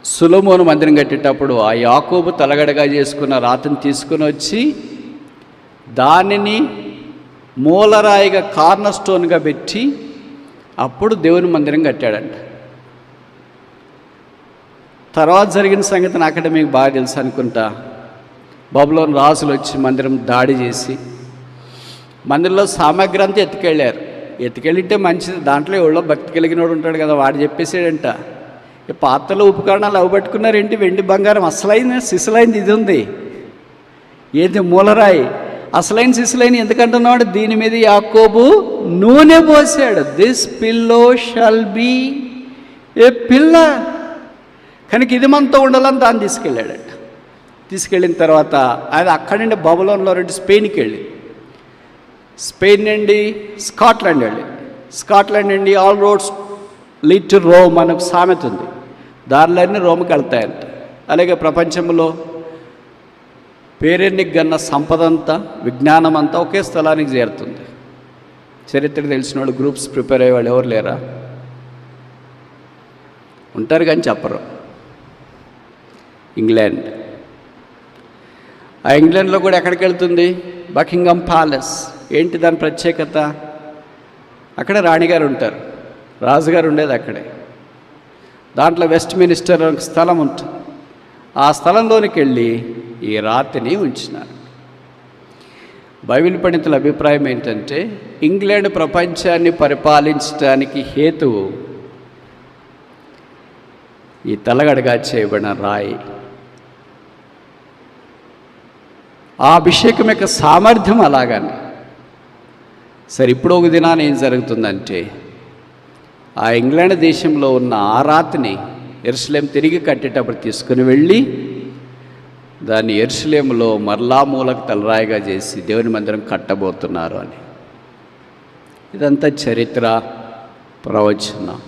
[SPEAKER 1] సొలొమోను మందిరం కట్టేటప్పుడు ఆ యాకోబు తలగడగా చేసుకున్న రాత్రిని తీసుకుని వచ్చి దానిని మూలరాయిగా కార్నర్ స్టోన్గా పెట్టి అప్పుడు దేవుని మందిరం కట్టాడంట. తర్వాత జరిగిన సంగతి నాకంటే మీకు బాగా తెలుసు అనుకుంటా. బబులోను రాజులు వచ్చి మందిరం దాడి చేసి మందిరంలో సామాగ్రి అంతా ఎత్తుకెళ్ళారు. ఎత్తుకెళ్ళింటే మంచిది, దాంట్లో ఎవడో భక్తి కలిగినోడు ఉంటాడు కదా, వాడు చెప్పేసాడంట, పాత్రలో ఉపకరణాలు అవబట్టుకున్నారేంటి, వెండి బంగారం అసలైన సిసలైంది ఇది ఉంది, ఏది మూలరాయి అసలైన సిసలైన ఎందుకంటున్నాడు, దీని మీద యాకోబు నూనె పోసాడు. This pillow shall be a pillar. కనుక ఇది మనతో ఉండాలని దాన్ని తీసుకెళ్ళాడట. తీసుకెళ్ళిన తర్వాత అది అక్కడి నుండి బబులోన్లో నుండి స్పెయిన్కి వెళ్ళి, స్పెయిన్ నుండి స్కాట్లాండ్ వెళ్ళి, స్కాట్లాండ్ నుండి all roads lead to Rome అని ఒక సామెత ఉంది. దారిలన్నీ రోమ్కి వెళ్తాయంట. అలాగే ప్రపంచంలో పేరెన్నికి గన్న సంపద అంతా, విజ్ఞానం అంతా ఒకే స్థలానికి చేరుతుంది. చరిత్ర తెలిసిన వాళ్ళు, గ్రూప్స్ ప్రిపేర్ అయ్యేవాళ్ళు ఎవరు లేరా? ఉంటారు కానీ చెప్పరు. ఇంగ్లాండ్. ఆ ఇంగ్లాండ్లో కూడా ఎక్కడికి వెళ్తుంది? Buckingham palace. ఏంటి దాని ప్రత్యేకత? అక్కడే రాణిగారు ఉంటారు, రాజుగారు ఉండేది అక్కడే. దాంట్లో వెస్ట్ మినిస్టర్ ఒక స్థలం ఉంటుంది. ఆ స్థలంలోనికి వెళ్ళి ఈ రాతిని ఉంచినారు. బైబిల్ పండితుల అభిప్రాయం ఏంటంటే, ఇంగ్లాండ్ ప్రపంచాన్ని పరిపాలించడానికి హేతువు ఈ తలగడగా చేయబడిన రాయి. ఆ అభిషేకం యొక్క సామర్థ్యం అలాగానే. సరే, ఇప్పుడు ఒక దినాన్ని ఏం జరుగుతుందంటే, ఆ ఇంగ్లాండ్ దేశంలో ఉన్న ఆ రాతిని యెరూషలేం తిరిగి కట్టేటప్పుడు తీసుకుని వెళ్ళి దాన్ని యెరూషలేములో మరలా మూలకు తలరాయిగా చేసి దేవుని మందిరం కట్టబోతున్నారు అని. ఇదంతా చరిత్ర, ప్రవచనం.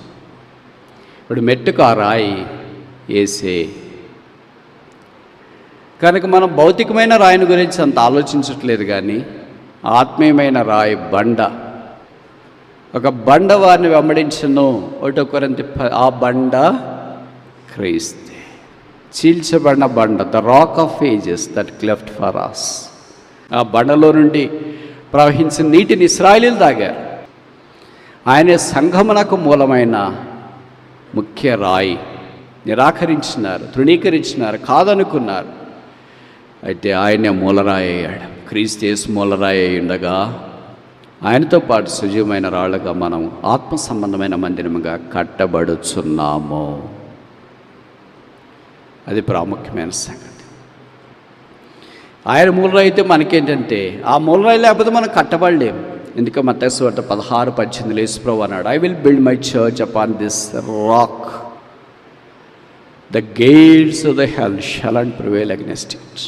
[SPEAKER 1] ఇప్పుడు మెట్టుకు ఆ రాయి వేసే. కనుక మనం భౌతికమైన రాయిని గురించి అంత ఆలోచించట్లేదు, కానీ ఆత్మీయమైన రాయి బండ. ఒక బండ వారిని వెంబడించను. 1 కొరింథీ ఆ బండ క్రీస్తే. చీల్చబడిన బండ, the rock of ages that cleft for us. ఆ బండలో నుండి ప్రవహించిన నీటిని ఇశ్రాయేలీయులు తాగారు. ఆయనే సంఘమునకు మూలమైన ముఖ్య రాయి. నిరాకరించినారు, తృణీకరించినారు, కాదనుకున్నారు. అయితే ఆయనే మూలరాయి అయ్యాడు. క్రీస్తు యేసు మూలరాయి అయి ఉండగా ఆయనతో పాటు సజీవమైన రాళ్ళుగా మనం ఆత్మ సంబంధమైన మందిరముగా కట్టబడుచున్నాము. అది ప్రాముఖ్యమైన సంగతి. ఆయన మూలరాయి అయితే మనకేంటంటే, ఆ మూలరాయి లేకపోతే మనం కట్టబడలేం. ఎందుకంటే మత్తయి సువార్త 16:18 యేసుప్రభువు అన్నాడు, I will build my church upon this rock, the gates of the hell shall not prevail against it.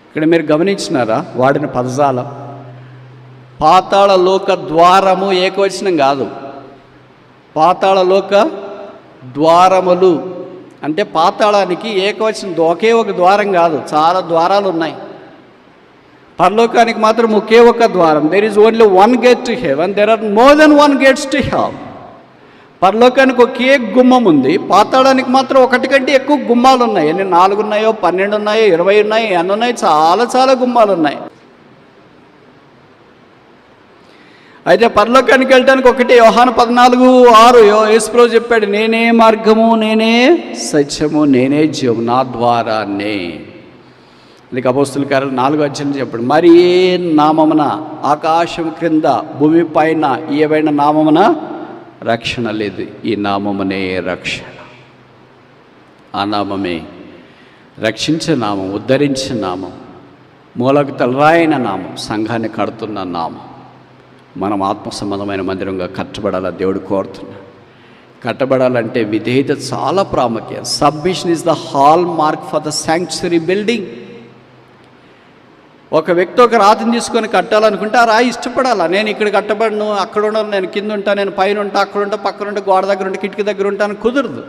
[SPEAKER 1] ఇక్కడ మీరు గమనించినారా వాడిన పదజాలం? పాతాళ లోక ద్వారము ఏకవచనం కాదు, పాతాళ లోక ద్వారములు అంటే పాతాళానికి ఏకవచనం ఒకే ఒక ద్వారం కాదు, చాలా ద్వారాలు ఉన్నాయి. పరలోకానికి మాత్రం ఒకే ఒక ద్వారం. There is only one gate to heaven, there are more than one gates to hell. పరలోకానికి ఒకే గుమ్మం ఉంది, పాతాళానికి మాత్రం ఒకటి కంటే ఎక్కువ గుమ్మాలు ఉన్నాయి. ఎన్ని 4 ఉన్నాయో, 12 ఉన్నాయో, 20 ఉన్నాయి, ఎన్ని ఉన్నాయి, చాలా చాలా గుమ్మాలు ఉన్నాయి. అయితే పరలోకానికి వెళ్ళడానికి ఒకటి. యోహాను 14:6 యేసుప్రభువు చెప్పాడు, నేనే మార్గము, నేనే సత్యము, నేనే జీవము, నా ద్వారానే అందుకే అపోస్తుల కార్యాలు 4వ అధ్యాయం చెప్పండి, మరి ఏ నామమున ఆకాశం క్రింద భూమి పైన ఏవైనా నామమున రక్షణ లేదు, ఈ నామమునే రక్షణ. ఆ నామమే రక్షించే నామం, ఉద్ధరించే నామం, మూలకు తలరాయిన నామం, సంఘాన్ని కడుతున్న నామం. మనం ఆత్మ సంబంధమైన మందిరంగా కట్టబడాలని దేవుడు కోరుతున్నాడు. కట్టబడాలంటే విధేయత చాలా ప్రాముఖ్యం. Submission is the hall mark for the sanctuary building. ఒక వ్యక్తి ఒక రాతిని తీసుకొని కట్టాలనుకుంటే ఆ రాయి ఇష్టపడాలా. నేను ఇక్కడ కట్టబడను, అక్కడ ఉండను, నేను కింద ఉంటా, నేను పైన ఉంటా, అక్కడ ఉంటా, పక్కన ఉంటా, గోడ దగ్గర ఉంటా, కిటికీ దగ్గర ఉంటాను, కుదరదు.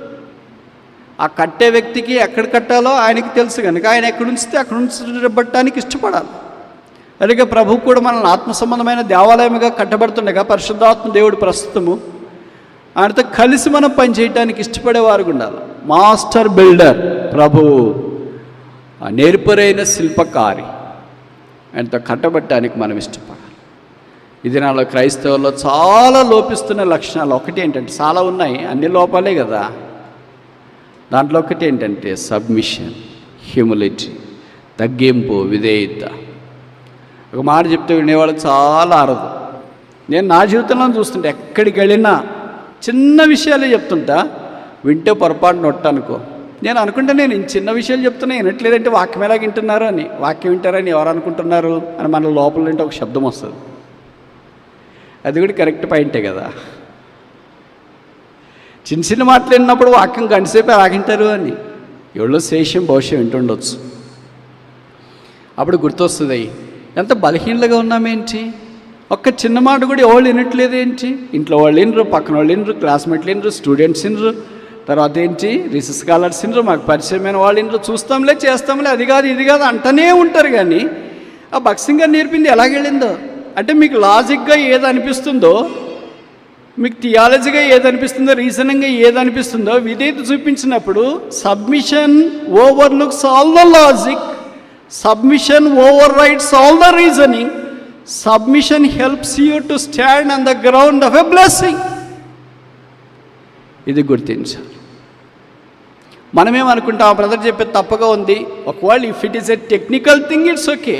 [SPEAKER 1] ఆ కట్టే వ్యక్తికి ఎక్కడ కట్టాలో ఆయనకి తెలుసు కనుక ఆయన ఎక్కడ ఉంచితే అక్కడ ఉంచబడటానికి ఇష్టపడాలి. అలాగే ప్రభువు కూడా మనల్ని ఆత్మ సంబంధమైన దేవాలయముగా కట్టబడుతుండగా పరిశుద్ధాత్మ దేవుడు ప్రస్తుతము ఆయనతో కలిసి మనం పనిచేయటానికి ఇష్టపడేవారు ఉండాలి. మాస్టర్ బిల్డర్ ప్రభువు, నేర్పరైన శిల్పకారి, ఆయనతో కట్టబట్టడానికి మనం ఇష్టపడాలి. ఇది నాలో క్రైస్తవుల్లో చాలా లోపిస్తున్న లక్షణాలు. ఒకటి ఏంటంటే, చాలా ఉన్నాయి, అన్ని లోపాలే కదా. దాంట్లో ఒకటి ఏంటంటే సబ్మిషన్, హ్యూమిలిటీ, తగ్గింపు, విధేయత. ఒక మాట చెప్తే వినేవాళ్ళు చాలా అరదు. నేను నా జీవితంలో చూస్తుంటే ఎక్కడికి వెళ్ళినా చిన్న విషయాలే చెప్తుంటా, వింటే పొరపాటు నొట్టనుకో. నేను అనుకుంటే నేను చిన్న విషయాలు చెప్తున్నా, వినట్లేదంటే వాక్యం ఎలాగ వింటున్నారు అని, వాక్యం వింటారని ఎవరు అనుకుంటున్నారు అని మన లోపల నుండి ఒక శబ్దం వస్తుంది. అది కూడా కరెక్ట్ పాయింటే కదా. చిన్న చిన్న మాటలు విన్నప్పుడు వాక్యం గంటసేపు ఆగింటారు అని ఎవరో శేషం భవిష్యం వింటుండొచ్చు. అప్పుడు గుర్తొస్తుంది, ఎంత బలహీనలుగా ఉన్నామేంటి, ఒక్క చిన్న మాట కూడా ఎవరు వినట్లేదు ఏంటి. ఇంట్లో వాళ్ళు వినరు, పక్కన వాళ్ళు వినరు, క్లాస్మేట్లు వినరు, స్టూడెంట్స్ వినరు, తర్వాత ఏంటి రీసెర్చ్ స్కాలర్స్ వినరు, మాకు పరిచయమైన వాళ్ళు వినరు, చూస్తాంలే చేస్తాంలే, అది కాదు ఇది కాదు అంటనే ఉంటారు. కానీ ఆ భక్సింగ్ గారు నేర్పింది ఎలాగెళ్ళిందో అంటే, మీకు లాజిక్గా ఏది అనిపిస్తుందో, మీకు థియాలజీగా ఏది అనిపిస్తుందో, రీజనింగ్గా ఏది అనిపిస్తుందో విధేయత చూపించినప్పుడు submission overlooks all the logic, submission overrides all the reasoning, submission helps you to stand on the ground of a blessing. ఇది గుర్తించాలి. మనమేమనుకుంటాం, ఆ బ్రదర్ చెప్పేది తప్పగా ఉంది. ఒకవేళ if it is a technical thing it's okay,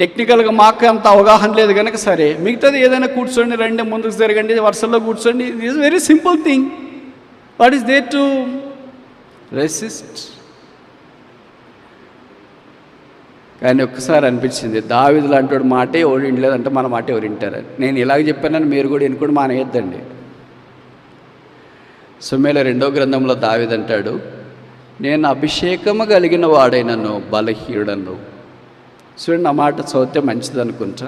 [SPEAKER 1] టెక్నికల్గా మాకు అంత అవగాహన లేదు కనుక సరే, మిగతాది ఏదైనా కూర్చోండి, రండి, ముందుకు జరగండి, వరుసల్లో కూర్చోండి, it is very simple thing. What is there to resist? కానీ ఒక్కసారి అనిపించింది, దావీదు లాంటి వాడు మాటే ఎవరు వినలేదంటే మన మాట ఎవరు వింటారని. నేను ఇలాగ చెప్పానని మీరు కూడా వినుకోండి, మానేయద్దండి. సమూయేలు 2వ గ్రంథంలో దావీదు అంటాడు, నేను అభిషేకము కలిగిన వాడైనను బలహీనుడను. చూడండి, నా మాట చదివితే మంచిది అనుకుంటా.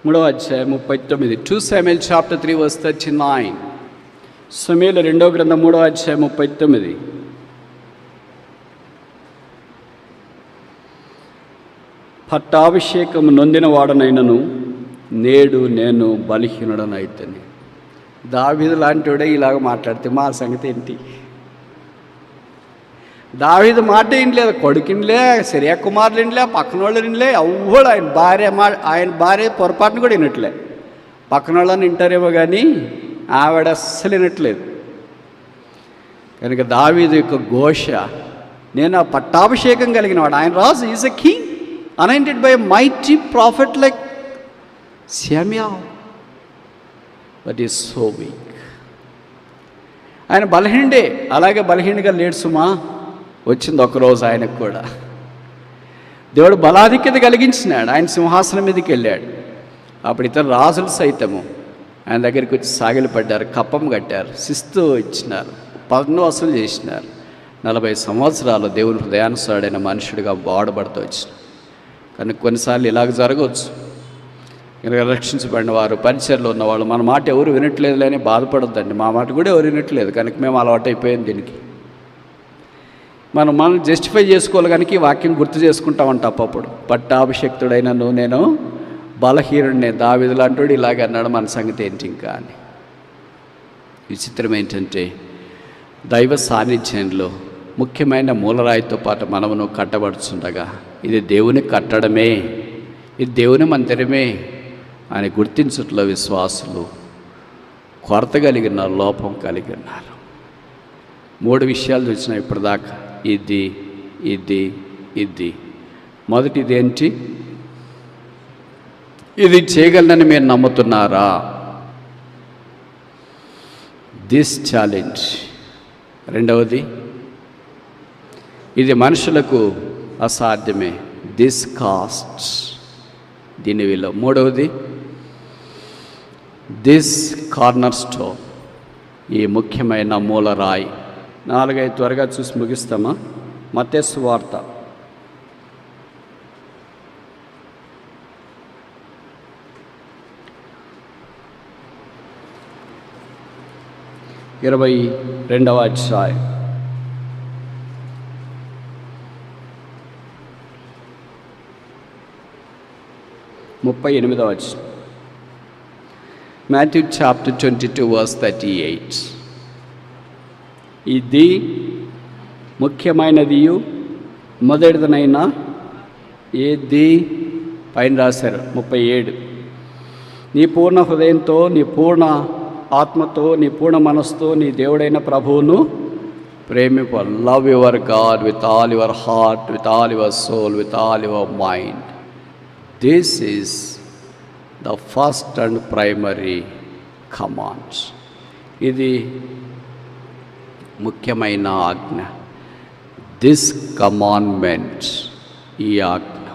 [SPEAKER 1] మూడవ అధ్యాయం 39, 2 Samuel chapter 3 verse 39. సమూయేలు 2వ గ్రంథం 3వ అధ్యాయం 39. పట్టాభిషేకము నొందిన వాడనైనను నేడు నేను బలహీనుడనైతని. దావీదు లాంటివాడే ఇలాగ మాట్లాడితే మా సంగతి ఏంటి? దావీదు మాట వినలేదు, కొడుకునిలే, సిరియా కుమారులు వినలే, పక్కన వాళ్ళు వినలే, ఎవ్వడు ఆయన భార్య పొరపాటును కూడా వినట్లే. పక్కన వాళ్ళని వింటారేమో కానీ ఆవిడ అస్సలు వినట్లేదు. కనుక దావీదు యొక్క ఘోష, నేను ఆ పట్టాభిషేకం కలిగిన వాడు, ఆయన రాజు, is a king anointed by a mighty prophet like Samuel, but he is so weak. ఆయన బలహీనుడే, అలాగే బలహీనుగా లేడు సుమా. వచ్చింది ఒకరోజు ఆయనకు కూడా దేవుడు బలాధిక్యత కలిగించినాడు. ఆయన సింహాసనం మీదకి వెళ్ళాడు. అప్పుడు ఇతర రాజులు సైతము ఆయన దగ్గరికి వచ్చి సాగిలపడ్డారు, కప్పం కట్టారు, శిస్తు ఇచ్చినారు, పన్ను వసూలు చేసినారు. 40 సంవత్సరాలు దేవుని హృదయానుసారుడైన మనుషుడిగా వాడబడుతూ వచ్చినారు. కానీ కొన్నిసార్లు ఇలాగ జరగవచ్చు. కనుక రక్షించబడిన వారు, పరిచయలో ఉన్నవాళ్ళు మన మాట ఎవరు వినట్లేదు అని బాధపడొద్దండి. మా మాట కూడా ఎవరు వినట్లేదు కనుక మేము అలవాటైపోయాం దీనికి. మనం జస్టిఫై చేసుకోవాలి కనుక ఈ వాక్యం గుర్తు చేసుకుంటామంట అప్పుడు. పట్టాభిషక్తుడైనను నేను బలహీనుడినే, దావీదు లాంటి ఇలాగ అన్నాడు, మన సంగతి ఏంటి ఇంకా అని. విచిత్రం ఏంటంటే, దైవ సాన్నిధ్యంలో ముఖ్యమైన మూలరాయితో పాటు మనమును కట్టబడుచుండగా ఇది దేవుని కట్టడమే. ఇది దేవుని మందిరమే అని గుర్తించట్లో విశ్వాసులు కొరత కలిగిన లోపం కలిగి ఉన్నారు. 3 విషయాలు చూసినా ఇప్పటిదాకా. ఇది ఇది ఇది. మొదటిది ఏంటి? ఇది చేయగలనని మీరు నమ్ముతున్నారా? This challenge. రెండవది, ఇది మనుషులకు అసాధ్యమే. దిస్ కాస్ట్, దీని విలువ. మూడవది, దిస్ కార్నర్ స్టోన్, ఈ ముఖ్యమైన మూలరాయి. 4-5 త్వరగా చూసి ముగిస్తామా? మత్తయి సువార్త 22వ అధ్యాయం 38వ వచనం. Matthew chapter 22 verse 38. ఇది ముఖ్యమైనదియు మొదటిదనైనా ఏది? పైన రాశారు 37. నీ పూర్ణ హృదయంతో, నీ పూర్ణ ఆత్మతో, నీ పూర్ణ మనస్సుతో నీ దేవుడైన ప్రభువును ప్రేమింప. Love your God with all your heart, with all your soul, with all your mind. This is the first and primary commands. ఇది ముఖ్యమైన ఆజ్ఞ. దిస్ కమాండ్మెంట్, ఈ ఆజ్ఞ.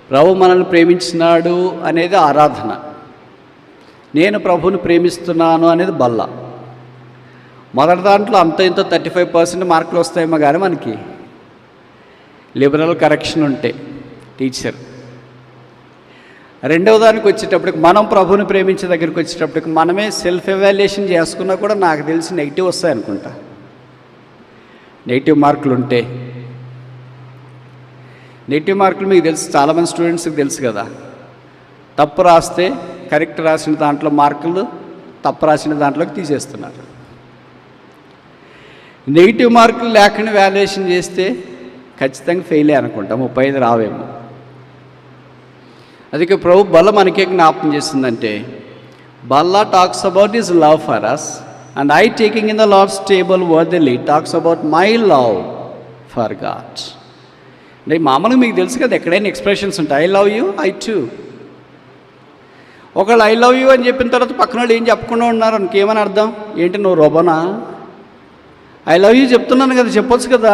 [SPEAKER 1] ప్రభు మనల్ని ప్రేమించినాడు అనేది ఆరాధన. నేను ప్రభువుని ప్రేమిస్తున్నాను అనేది బల్ల. మొదటి దాంట్లో అంత ఇంత 35% మార్కులు వస్తాయేమో కానీ మనకి లిబరల్ కరెక్షన్ ఉంటే టీచర్. రెండవ దానికి వచ్చేటప్పటికి, మనం ప్రభువుని ప్రేమించే దగ్గరికి వచ్చేటప్పటికి మనమే సెల్ఫ్ ఎవాల్యుయేషన్ చేసుకున్నా కూడా నాకు తెలిసి నెగిటివ్ వస్తాయి అనుకుంటా. నెగిటివ్ మార్కులు ఉంటే, నెగిటివ్ మార్కులు మీకు తెలుసు, చాలామంది స్టూడెంట్స్కి తెలుసు కదా. తప్పు రాస్తే కరెక్ట్ రాసిన దాంట్లో మార్కులు తప్పు రాసిన దాంట్లోకి తీసేస్తున్నారు. నెగిటివ్ మార్కులు లేకుండా వాల్యుయేషన్ చేస్తే ఖచ్చితంగా ఫెయిలే అనుకుంటా, 35 రావేమో. అందుకే ప్రభు బల్ల మనకే జ్ఞాపకం చేస్తుందంటే, బల్లా talks about his love for us and I taking in the Lord's table worthily talks about my love for God. అంటే మామూలుగా మీకు తెలుసు కదా, ఎక్కడైనా ఎక్స్ప్రెషన్స్ ఉంటాయి. I love you, I too. ఒకళ్ళు ఐ లవ్ యూ అని చెప్పిన తర్వాత పక్కన వాళ్ళు ఏం చెప్పకుండా ఉన్నారు అనుకేమని అర్థం? ఏంటి నువ్వు రోబనా? ఐ లవ్ యూ చెప్తున్నాను కదా, చెప్పొచ్చు కదా.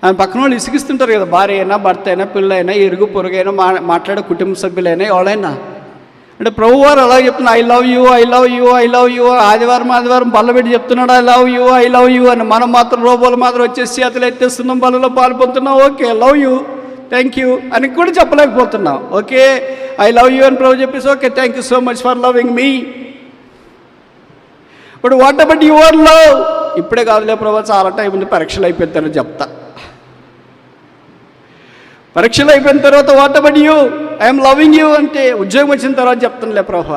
[SPEAKER 1] ఆయన పక్కన వాళ్ళు ఇసిగిస్తుంటారు కదా, భార్య అయినా, భర్త అయినా, పిల్లైనా, ఇరుగు పొరుగైనా, మాట్లాడే కుటుంబ సభ్యులైనా, ఎవరైనా. అంటే ప్రభు వారు అలా చెప్తున్నారు, I love you, I love you, I love you. ఆదివారం బల్లబెట్టి చెప్తున్నాడు I love you, I love you అని. మనం మాత్రం రోబోలు మాత్రం వచ్చేసి చేతులు ఎత్తేస్తున్నాం, బల్లలో పాల్పొందుతున్నాం. Okay, love you, thank you అని కూడా చెప్పలేకపోతున్నాం. ఓకే, ఐ లవ్ యూ అని ప్రభు చెప్పేసి, okay thank you so much for loving me. But what about your love? ఇప్పుడే కాదులే ప్రభు, చాలా టైం ఉంది, పరీక్షలు అయిపోతారని చెప్తా. పరీక్షలు అయిపోయిన తర్వాత what about you, I'm loving you అంటే ఉద్యోగం వచ్చిన తర్వాత చెప్తానులే ప్రభు.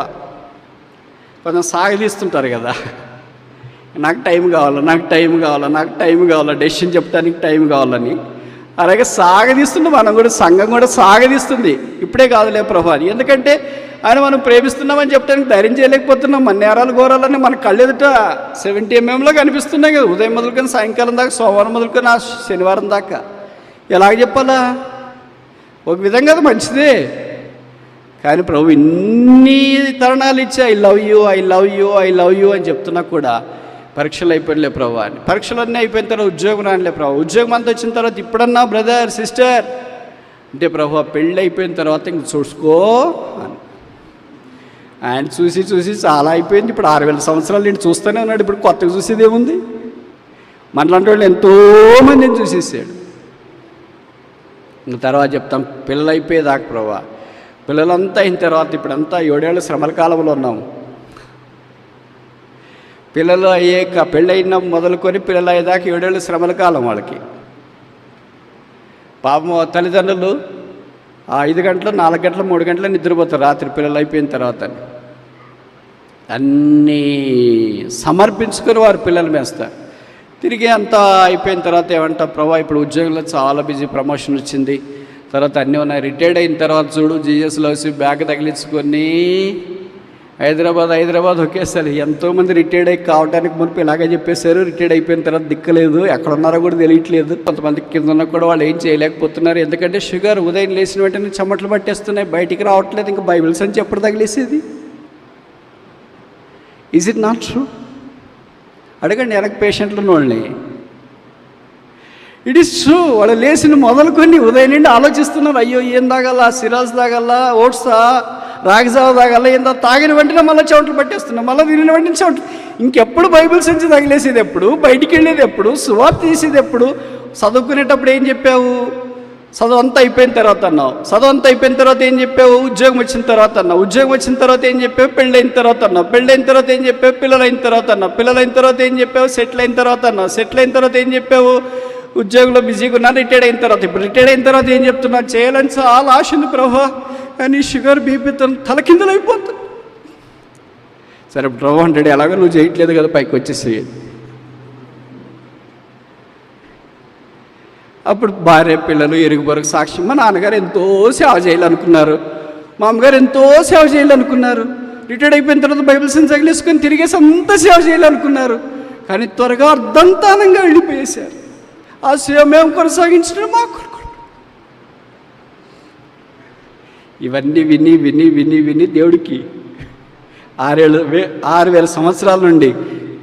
[SPEAKER 1] కొంచెం సాగదీస్తుంటారు కదా, నాకు టైం కావాలా, నాకు టైం కావాలా, నాకు టైం కావాలా, డెసిషన్ చెప్తానికి టైం కావాలని. అలాగే సాగదీస్తుంది, మనం కూడా, సంఘం కూడా సాగదీస్తుంది. ఇప్పుడే కాదులే ప్రభు అని. ఎందుకంటే ఆయన మనం ప్రేమిస్తున్నామని చెప్పడానికి ధైర్యం చేయలేకపోతున్నాం. మన నేరాలు ఘోరాలని మన కళ్ళెదుట 70 mm కనిపిస్తున్నాయి కదా, ఉదయం మొదలుకొని సాయంకాలం దాకా, సోమవారం మొదలుకొని శనివారం దాకా. ఎలాగ చెప్పాలా? ఒక విధంగా అది మంచిదే, కానీ ప్రభు ఇన్ని తరుణాలు ఇచ్చి I love you, I love you, I love you అని చెప్తున్నా కూడా పరీక్షలు అయిపోయినలే ప్రభు అని. పరీక్షలన్నీ అయిపోయిన తర్వాత ఉద్యోగం రానిలే ప్రభు. ఉద్యోగం అంతా వచ్చిన తర్వాత ఇప్పుడన్నా బ్రదర్ సిస్టర్ అంటే ప్రభు పెళ్ళి అయిపోయిన తర్వాత ఇంక చూసుకో అని. ఆయన చూసి చూసి చాలా అయిపోయింది. ఇప్పుడు 6000 సంవత్సరాలు నేను చూస్తూనే ఉన్నాడు. ఇప్పుడు కొత్తగా చూసేది ఏముంది? మనలాంటి వాళ్ళు ఎంతోమందిని చూసేసాడు. ఇంక తర్వాత చెప్తాం పిల్లలు అయిపోయేదాకా ప్రభా. పిల్లలంతా అయిన తర్వాత ఇప్పుడంతా 7 ఏళ్ళ శ్రమల కాలంలో ఉన్నాము. పిల్లలు అయ్యాక, పెళ్ళైన మొదలుకొని పిల్లలు అయ్యేదాకా 7 ఏళ్ళ శ్రమల కాలం వాళ్ళకి. పాపం తల్లిదండ్రులు 5 గంటలు, 4 గంటలు, 3 గంటలు నిద్రపోతారు రాత్రి పిల్లలు అయిపోయిన తర్వాత. అన్నీ సమర్పించుకొని వారు పిల్లలు మేస్తారు. తిరిగి అంతా అయిపోయిన తర్వాత ఏమంటారు ప్రభా ఇప్పుడు ఉద్యోగంలో చాలా బిజీ, ప్రమోషన్ వచ్చింది, తర్వాత అన్నీ ఉన్నాయి. రిటైర్డ్ అయిన తర్వాత చూడు, జీఎస్లో వచ్చి బ్యాగ్ తగిలించుకొని హైదరాబాద్ ఒకేసారి. ఎంతోమంది రిటైర్డ్ అయ్యి కావడానికి మునుపు ఇలాగే చెప్పేశారు. రిటైర్డ్ అయిపోయిన తర్వాత దిక్కలేదు, ఎక్కడ ఉన్నారో కూడా తెలియట్లేదు. కొంతమంది కింద ఉన్న కూడా వాళ్ళు ఏం చేయలేకపోతున్నారు. ఎందుకంటే షుగర్ ఉదయం లేచిన వెంటనే చెమటలు పట్టేస్తున్నాయి, బయటికి రావట్లేదు. ఇంకా బైబిల్స్ అని ఎప్పుడు తగిలేసేది? Is it not true? అడగండి వెనక పేషెంట్లు వాళ్ళని. It is true. వాళ్ళు లేచిన మొదలుకొని ఉదయం నుండి ఆలోచిస్తున్నారు, అయ్యో ఏం తాగల, సిరాజ్ తాగల, ఓట్సా, రాగిజావ తాగల, ఏందో తాగిన వెంటనే మళ్ళీ చెమటలు పట్టేస్తున్నాం, మళ్ళీ తిరిగిన వెంటనే చెమటలు. ఇంకెప్పుడు బైబిల్ సంచి తగిలేసేది ఎప్పుడు? బయటికి వెళ్ళేది ఎప్పుడు? సువార్త తీసేది ఎప్పుడు? చదువుకునేటప్పుడు ఏం చెప్పావు? చదువు అంతా అయిపోయిన తర్వాత అన్నావు. చదువు అంతా అయిపోయిన తర్వాత ఏం చెప్పావు? ఉద్యోగం వచ్చిన తర్వాత అన్నావు. ఉద్యోగం వచ్చిన తర్వాత ఏం చెప్పావు? పెళ్ళైన తర్వాత అన్నావు. పెళ్ళైన తర్వాత ఏం చెప్పావు? పిల్లలైన తర్వాత అన్నావు. పిల్లలైన తర్వాత ఏం చెప్పావు? సెటిల్ అయిన తర్వాత అన్నావు. సెటిల్ అయిన తర్వాత ఏం చెప్పావు? ఉద్యోగంలో బిజీగా ఉన్నా. రిటైర్డ్ అయిన తర్వాత, ఇప్పుడు రిటైర్డ్ అయిన తర్వాత ఏం చెప్తున్నా? చేయాలని చాలా ఆశ ఉంది ప్రభా, కానీ షుగర్ బీపీ తలకిందులు అయిపోతుంది. సరే ప్రభు అంటాడు, ఎలాగో నువ్వు చేయట్లేదు కదా, పైకి వచ్చేసేయి. అప్పుడు భార్య, పిల్లలు, ఇరుగు పొరుగు సాక్ష్యం. మా నాన్నగారు ఎంతో సేవ చేయాలనుకున్నారు, మా అమ్మగారు ఎంతో సేవ చేయాలనుకున్నారు. రిటైర్డ్ అయిపోయిన తర్వాత బైబిల్ సెన్స్ తగిలేసుకొని తిరిగేసి అంతా సేవ చేయాలనుకున్నారు, కానీ త్వరగా అర్ధంతానంగా వెళ్ళిపోయేశారు. ఆ సేవ మేము కొనసాగించడం మా కొరకు. ఇవన్నీ విని విని విని విని దేవుడికి 6,000 సంవత్సరాల నుండి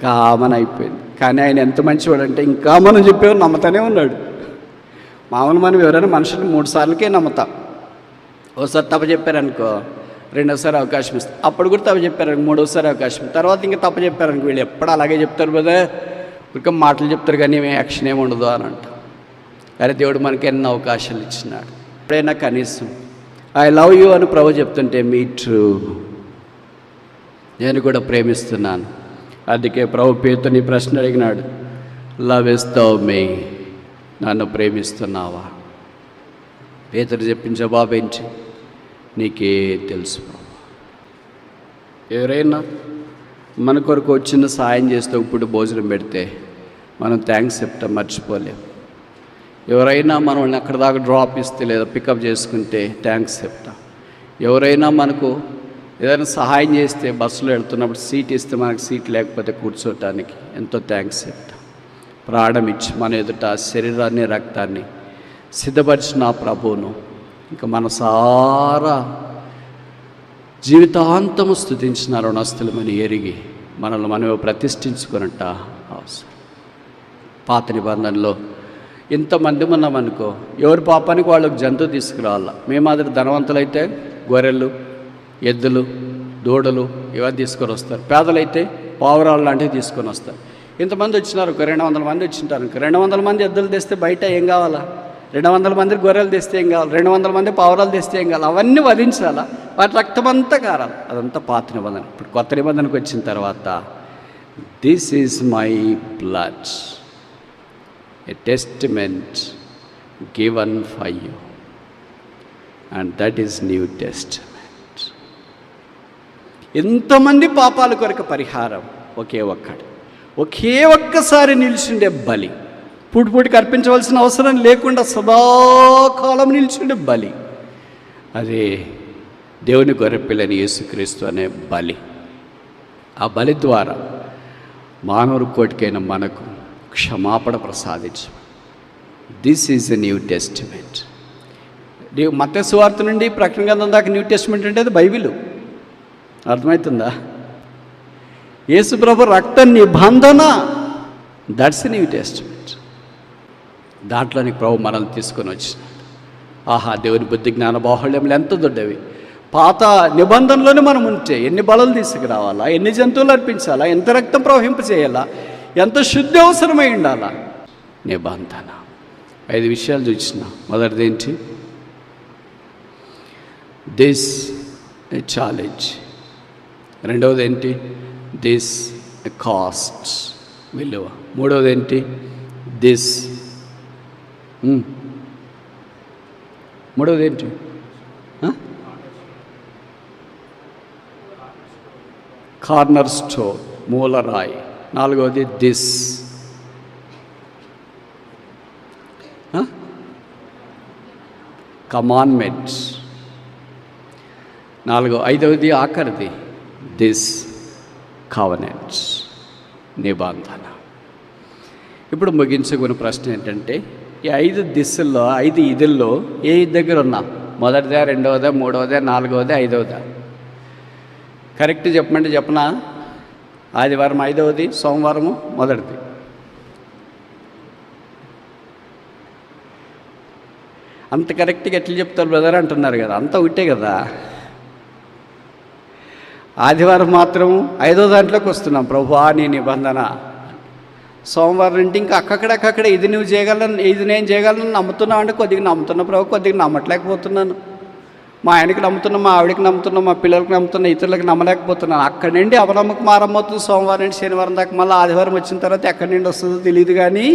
[SPEAKER 1] కామన్ అయిపోయింది. కానీ ఆయన ఎంత మంచివాడంటే ఇంకా మనం చెప్పేవారు నమ్మతానే ఉన్నాడు. మామూలు మనం ఎవరైనా మనుషులు 3 సార్లకే నమ్ముతాం. ఒకసారి తప్ప చెప్పారనుకో, రెండోసారి అవకాశం ఇస్తాం. అప్పుడు కూడా తప్ప చెప్పారనుకో, మూడోసారి అవకాశం. తర్వాత ఇంకా తప్ప చెప్పారనుకో, వీళ్ళు ఎప్పుడు అలాగే చెప్తారు కదా, ఇంకా మాటలు చెప్తారు కానీ యాక్షన్ ఏమి ఉండదు అని అంట. కానీ దేవుడు మనకి ఎన్నో అవకాశాలు ఇచ్చినాడు. ఎప్పుడైనా కనీసం ఐ లవ్ యూ అని ప్రభు చెప్తుంటే, మీ ట్రూ, నేను కూడా ప్రేమిస్తున్నాను. అందుకే ప్రభు పేతుని ప్రశ్న అడిగినాడు, లవ్ ఇస్తావు మీ, నన్ను ప్రేమిస్తున్నావా? పేతురు చెప్పిన జవాబు ఏంటి? నీకే తెలుసు ప్రభు. ఎవరైనా మన కొరకు వచ్చిన సాయం చేస్తే, ఇప్పుడు భోజనం పెడితే మనం థ్యాంక్స్ చెప్తాం, మర్చిపోలేం. ఎవరైనా మనల్ని అక్కడ దాకా డ్రాప్ ఇస్తే లేదా పికప్ చేసుకుంటే థ్యాంక్స్ చెప్తాం. ఎవరైనా మనకు ఏదైనా సహాయం చేస్తే, బస్సులో వెళ్తున్నప్పుడు సీట్ ఇస్తే మనకు సీట్ లేకపోతే కూర్చోటానికి ఎంతో థ్యాంక్స్ చెప్తాం. ప్రాణం ఇచ్చి మన ఎదుట శరీరాన్ని, రక్తాన్ని సిద్ధపరిచిన ప్రభువును ఇంకా మనసారా జీవితాంతము స్తుతించిన రుణస్థులమని ఎరిగి మనల్ని మనమే ప్రతిష్ఠించుకున్నట్ట అవసరం. పాత నిబంధనలో ఇంతమంది ఉన్నామనుకో, ఎవరి పాపానికి వాళ్ళకి జంతువు తీసుకురావాల. మేము మాదిరి ధనవంతులైతే గొర్రెలు, ఎద్దులు, దూడలు ఇవన్నీ తీసుకొని వస్తారు. పేదలైతే పావురాలు లాంటివి తీసుకొని వస్తారు. ఇంతమంది వచ్చినారు, 200 మంది వచ్చింటారు. 200 మంది ఎద్దులు తెస్తే బయట ఏం కావాలా? 200 మంది గొర్రెలు తెస్తే ఏం కావాలి? 200 మంది పావురాలు తెస్తే ఏం కావాలి? అవన్నీ వధించాలా? వాటి రక్తమంతా కారాలి. అదంతా పాత నిబంధన. ఇప్పుడు కొత్త నిబంధనకు వచ్చిన తర్వాత, this is my blood, a testament given for you, and that is New Testament. ఎంతమంది పాపాల కొరకు పరిహారం? ఒకే ఒక్కసారి నిలిచిండే బలి. పూటికి అర్పించవలసిన అవసరం లేకుండా సదాకాలం నిలిచిండే బలి, అదే దేవుని గొర్రెపిల్లని యేసుక్రీస్తు అనే బలి. ఆ బలి ద్వారా మానవుడి కోటికైన మనకు క్షమాపణ ప్రసాదించు. This is a new testament. మత్తయి సువార్త నుండి ప్రకటన గ్రంథం దాకా న్యూ టెస్టిమెంట్ అంటే అది బైబిల్. అర్థమవుతుందా? యేసు ప్రభు రక్త నిబంధన, దట్స్ న్యూ టెస్టిమెంట్. దాంట్లోని ప్రభు మనల్ని తీసుకొని వచ్చినాడు. ఆహా, దేవుని బుద్ధి జ్ఞాన బాహుళ్యములు ఎంత దొడ్డవి. పాత నిబంధనలోనే మనం ఉంటే ఎన్ని బలులు తీసుకురావాలా, ఎన్ని జంతువులు అర్పించాలా, ఎంత రక్తం ప్రవహింప చేయాలా, ఎంత శుద్ధి అవసరమై ఉండాలా. నిబంధన 5 విషయాలు చూసిన. మొదటిది ఏంటి? This a challenge. రెండవది ఏంటి? దిస్ ఎ కాస్ట్, విలువ. మూడవది ఏంటి? దిస్. మూడవది ఏంటి? కార్నర్ స్టోన్, మూలరాయి. నాలుగవది దిస్. కమాండ్మెంట్స్. 5వది ఆఖరిది దిస్ కవెనెంట్స్, నిబంధన. ఇప్పుడు ముగించుకునే ప్రశ్న ఏంటంటే, ఈ 5 దిశల్లో 5 ఇదుల్లో ఏ దగ్గర ఉన్నా? మొదటిదా, రెండవదా, మూడవదా, నాలుగవదా, 5వదా? కరెక్ట్ చెప్పమంటే చెప్పనా? ఆదివారం 5వది, సోమవారము మొదటిది. అంత కరెక్ట్గా ఎట్లా చెప్తారు బ్రదర్ అంటున్నారు కదా, అంతా ఒకటే కదా. ఆదివారం మాత్రం 5వ దాంట్లోకి వస్తున్నాం, ప్రభువా నీ నిబంధన. సోమవారం అంటే ఇంకా అక్కడక్కడ ఇది నువ్వు చేయగలను, ఇది నేను చేయగలను నమ్ముతున్నావు అంటే కొద్దిగా నమ్ముతున్నా ప్రభు, కొద్దిగా నమ్మట్లేకపోతున్నాను. మా ఆయనకి నమ్ముతున్నా, మా ఆవిడకి నమ్ముతున్నా, మా పిల్లలకి నమ్ముతున్నా, ఇతరులకు నమ్మలేకపోతున్నాను. అక్కడి నుండి అపనమ్మకం ఆరంభమవుతుంది. సోమవారం నుండి శనివారం దాకా, మళ్ళీ ఆదివారం వచ్చిన తర్వాత ఎక్కడి నుండి వస్తుందో తెలియదు. కానీ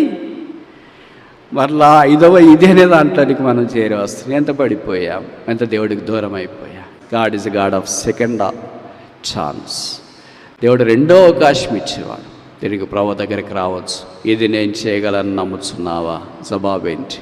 [SPEAKER 1] మరలా 5వ ఇది అనే దాంట్లోనికి మనం చేరి వస్తుంది. ఎంత పడిపోయాం, ఎంత దేవుడికి దూరం అయిపోయాం. God is God of second chance. దేవుడు 2వ అవకాశం ఇచ్చేవాడు. తిరిగి ప్రభు దగ్గరికి రావచ్చు. ఇది నేను చేయగలను నమ్ముతున్నావా? జవాబేంటి?